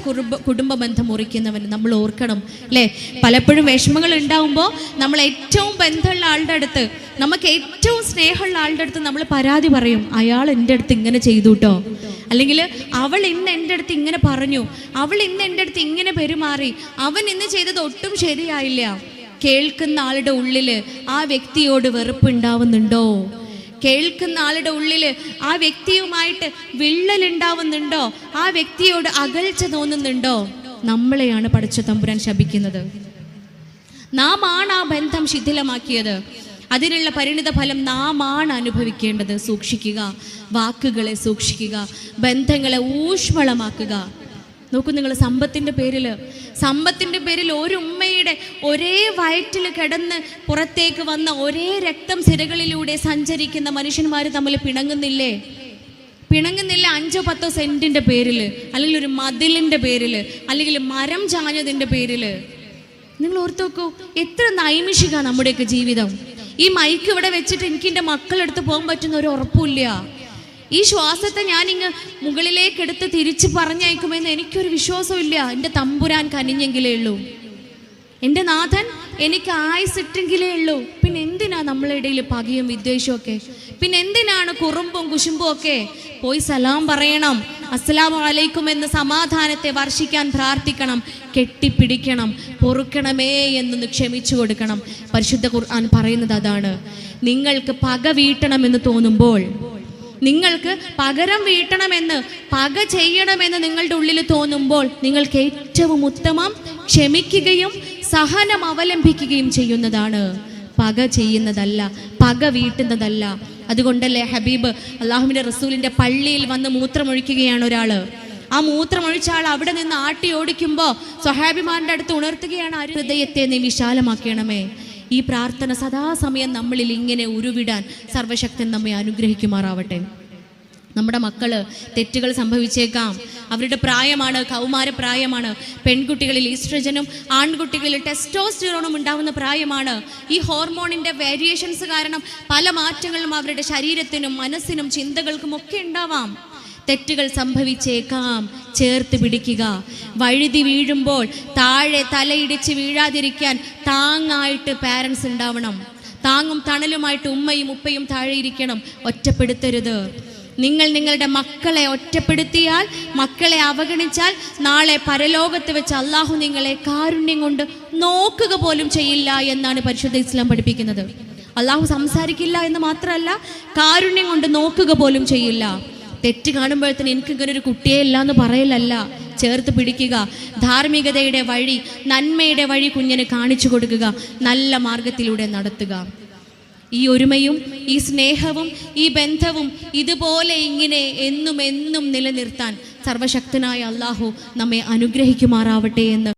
കുടുംബ ബന്ധം മുറിക്കുന്നവൻ. നമ്മൾ ഓർക്കണം അല്ലേ? പലപ്പോഴും വിഷമങ്ങൾ ഉണ്ടാവുമ്പോൾ നമ്മൾ ഏറ്റവും ബന്ധമുള്ള ആളുടെ അടുത്ത്, നമുക്ക് ഏറ്റവും സ്നേഹമുള്ള ആളുടെ അടുത്ത് നമ്മൾ പരാതി പറയും, അയാൾ എൻ്റെ അടുത്ത് ഇങ്ങനെ ചെയ്തു കേട്ടോ, അല്ലെങ്കിൽ അവൾ ഇന്ന് എൻ്റെ അടുത്ത് ഇങ്ങനെ പറഞ്ഞു, അവൾ ഇന്ന് എൻ്റെ അടുത്ത് ഇങ്ങനെ പെരുമാറി, അവൻ ഇന്ന് ചെയ്തത് ഒട്ടും ശരിയായില്ല. കേൾക്കുന്ന ആളുടെ ഉള്ളിൽ ആ വ്യക്തിയോട് വെറുപ്പുണ്ടാവുന്നുണ്ടോ? കേൾക്കുന്ന ആളുടെ ഉള്ളിൽ ആ വ്യക്തിയുമായിട്ട് വിള്ളലുണ്ടാവുന്നുണ്ടോ? ആ വ്യക്തിയോട് അകൽച്ച തോന്നുന്നുണ്ടോ? നമ്മളെയാണ് പടച്ച തമ്പുരാൻ ശപിക്കുന്നത്. നാം ആണ് ആ ബന്ധം ശിഥിലമാക്കിയത്. അതിനുള്ള പരിണിത ഫലം നാം ആണ് അനുഭവിക്കേണ്ടത്. സൂക്ഷിക്കുക, വാക്കുകളെ സൂക്ഷിക്കുക, ബന്ധങ്ങളെ ഊഷ്മളമാക്കുക. നോക്കൂ നിങ്ങൾ, സമ്പത്തിൻ്റെ പേരിൽ ഒരു ഉമ്മയുടെ ഒരേ വയറ്റിൽ കിടന്ന് പുറത്തേക്ക് വന്ന ഒരേ രക്തം സിരകളിലൂടെ സഞ്ചരിക്കുന്ന മനുഷ്യന്മാർ തമ്മിൽ പിണങ്ങുന്നില്ല? 5-10 സെന്റിൻ്റെ പേരിൽ, അല്ലെങ്കിൽ ഒരു മതിലിൻ്റെ പേരിൽ, അല്ലെങ്കിൽ മരം ചാഞ്ഞതിൻ്റെ പേരിൽ. നിങ്ങൾ ഓർത്ത് നോക്കൂ, എത്ര നൈമിഷിക നമ്മുടെയൊക്കെ ജീവിതം. ഈ മൈക്ക് ഇവിടെ വെച്ചിട്ട് എനിക്ക് എൻ്റെ മക്കളെടുത്ത് പോകാൻ പറ്റുന്ന ഒരു ഉറപ്പില്ല. ഈ ശ്വാസത്തെ ഞാനിങ്ങ് മുകളിലേക്ക് എടുത്ത് തിരിച്ച് പറഞ്ഞയക്കുമെന്ന് എനിക്കൊരു വിശ്വാസമില്ല. എൻ്റെ തമ്പുരാൻ കനിഞ്ഞെങ്കിലേ ഉള്ളൂ. എൻ്റെ നാഥൻ എനിക്ക് ആയുസിട്ടെങ്കിലേ ഉള്ളൂ. പിന്നെ എന്തിനാ നമ്മളെ ഇടയിൽ പകയും വിദ്വേഷവും ഒക്കെ? പിന്നെ എന്തിനാണ് കുറുമ്പും കുശുമ്പും ഒക്കെ? പോയി സലാം പറയണം, അസ്സലാമു അലൈക്കും എന്ന് സമാധാനത്തെ വർഷിക്കാൻ പ്രാർത്ഥിക്കണം, കെട്ടിപ്പിടിക്കണം, പൊറുക്കണമേ എന്നൊന്ന് ക്ഷമിച്ചു കൊടുക്കണം. പരിശുദ്ധ ഖുർആൻ പറയുന്നത് അതാണ്. നിങ്ങൾക്ക് പക വീട്ടണമെന്ന് തോന്നുമ്പോൾ, നിങ്ങൾക്ക് പകരം വീട്ടണമെന്ന്, പക ചെയ്യണമെന്ന് നിങ്ങളുടെ ഉള്ളിൽ തോന്നുമ്പോൾ, നിങ്ങൾക്ക് ഏറ്റവും ഉത്തമം ക്ഷമിക്കുകയും സഹനം അവലംബിക്കുകയും ചെയ്യുന്നതാണ്. പക ചെയ്യുന്നതല്ല, പക വീട്ടുന്നതല്ല. അതുകൊണ്ടല്ലേ ഹബീബ് അള്ളാഹുവിൻ്റെ റസൂലിൻ്റെ പള്ളിയിൽ വന്ന് മൂത്രമൊഴിക്കുകയാണ് ഒരാള്. ആ മൂത്രമൊഴിച്ച ആൾ അവിടെ നിന്ന് ആട്ടി ഓടിക്കുമ്പോൾ സ്വഹാബിമാരുടെ അടുത്ത് ഉണർത്തുകയാണ്, ഹൃദയത്തെ നീ വിശാലമാക്കണമേ. ഈ പ്രാർത്ഥന സദാസമയം നമ്മളിൽ ഇങ്ങനെ ഉരുവിടാൻ സർവശക്തൻ നമ്മെ അനുഗ്രഹിക്കുമാറാവട്ടെ. നമ്മുടെ മക്കള് തെറ്റുകൾ സംഭവിച്ചേക്കാം, അവരുടെ പ്രായമാണ്, കൗമാര പ്രായമാണ്. പെൺകുട്ടികളിൽ ഈസ്ട്രജനും ആൺകുട്ടികളിൽ ടെസ്റ്റോസ്റ്റിറോണും ഉണ്ടാകുന്ന പ്രായമാണ്. ഈ ഹോർമോണിൻ്റെ വേരിയേഷൻസ് കാരണം പല മാറ്റങ്ങളും അവരുടെ ശരീരത്തിനും മനസ്സിനും ചിന്തകൾക്കും ഒക്കെ ഉണ്ടാവാം. തെറ്റുകൾ സംഭവിച്ചേക്കാം, ചേർത്ത് പിടിക്കുക. വഴുതി വീഴുമ്പോൾ താഴെ തലയിടിച്ച് വീഴാതിരിക്കാൻ താങ്ങായിട്ട് പാരൻസ് ഉണ്ടാവണം. താങ്ങും തണലുമായിട്ട് ഉമ്മയും ഉപ്പയും താഴെ ഇരിക്കണം. ഒറ്റപ്പെടുത്തരുത്. നിങ്ങൾ നിങ്ങളുടെ മക്കളെ ഒറ്റപ്പെടുത്തിയാൽ, മക്കളെ അവഗണിച്ചാൽ, നാളെ പരലോകത്ത് വെച്ച് അള്ളാഹു നിങ്ങളെ കാരുണ്യം കൊണ്ട് നോക്കുക പോലും ചെയ്യില്ല എന്നാണ് പരിശുദ്ധ ഇസ്ലാം പഠിപ്പിക്കുന്നത്. അള്ളാഹു സംസാരിക്കില്ല എന്ന് മാത്രമല്ല, കാരുണ്യം കൊണ്ട് നോക്കുക പോലും ചെയ്യില്ല. തെറ്റ് കാണുമ്പോഴത്തേന് എനിക്കിങ്ങനെ ഒരു കുട്ടിയെ ഇല്ല എന്ന് പറയലല്ല, ചേർത്ത് പിടിക്കുക. ധാർമ്മികതയുടെ വഴി, നന്മയുടെ വഴി കുഞ്ഞിന് കാണിച്ചു കൊടുക്കുക, നല്ല മാർഗത്തിലൂടെ നടത്തുക. ഈ ഒരുമയും ഈ സ്നേഹവും ഈ ബന്ധവും ഇതുപോലെ ഇങ്ങനെ എന്നും എന്നും നിലനിർത്താൻ സർവശക്തനായ അള്ളാഹു നമ്മെ അനുഗ്രഹിക്കുമാറാവട്ടെ എന്ന്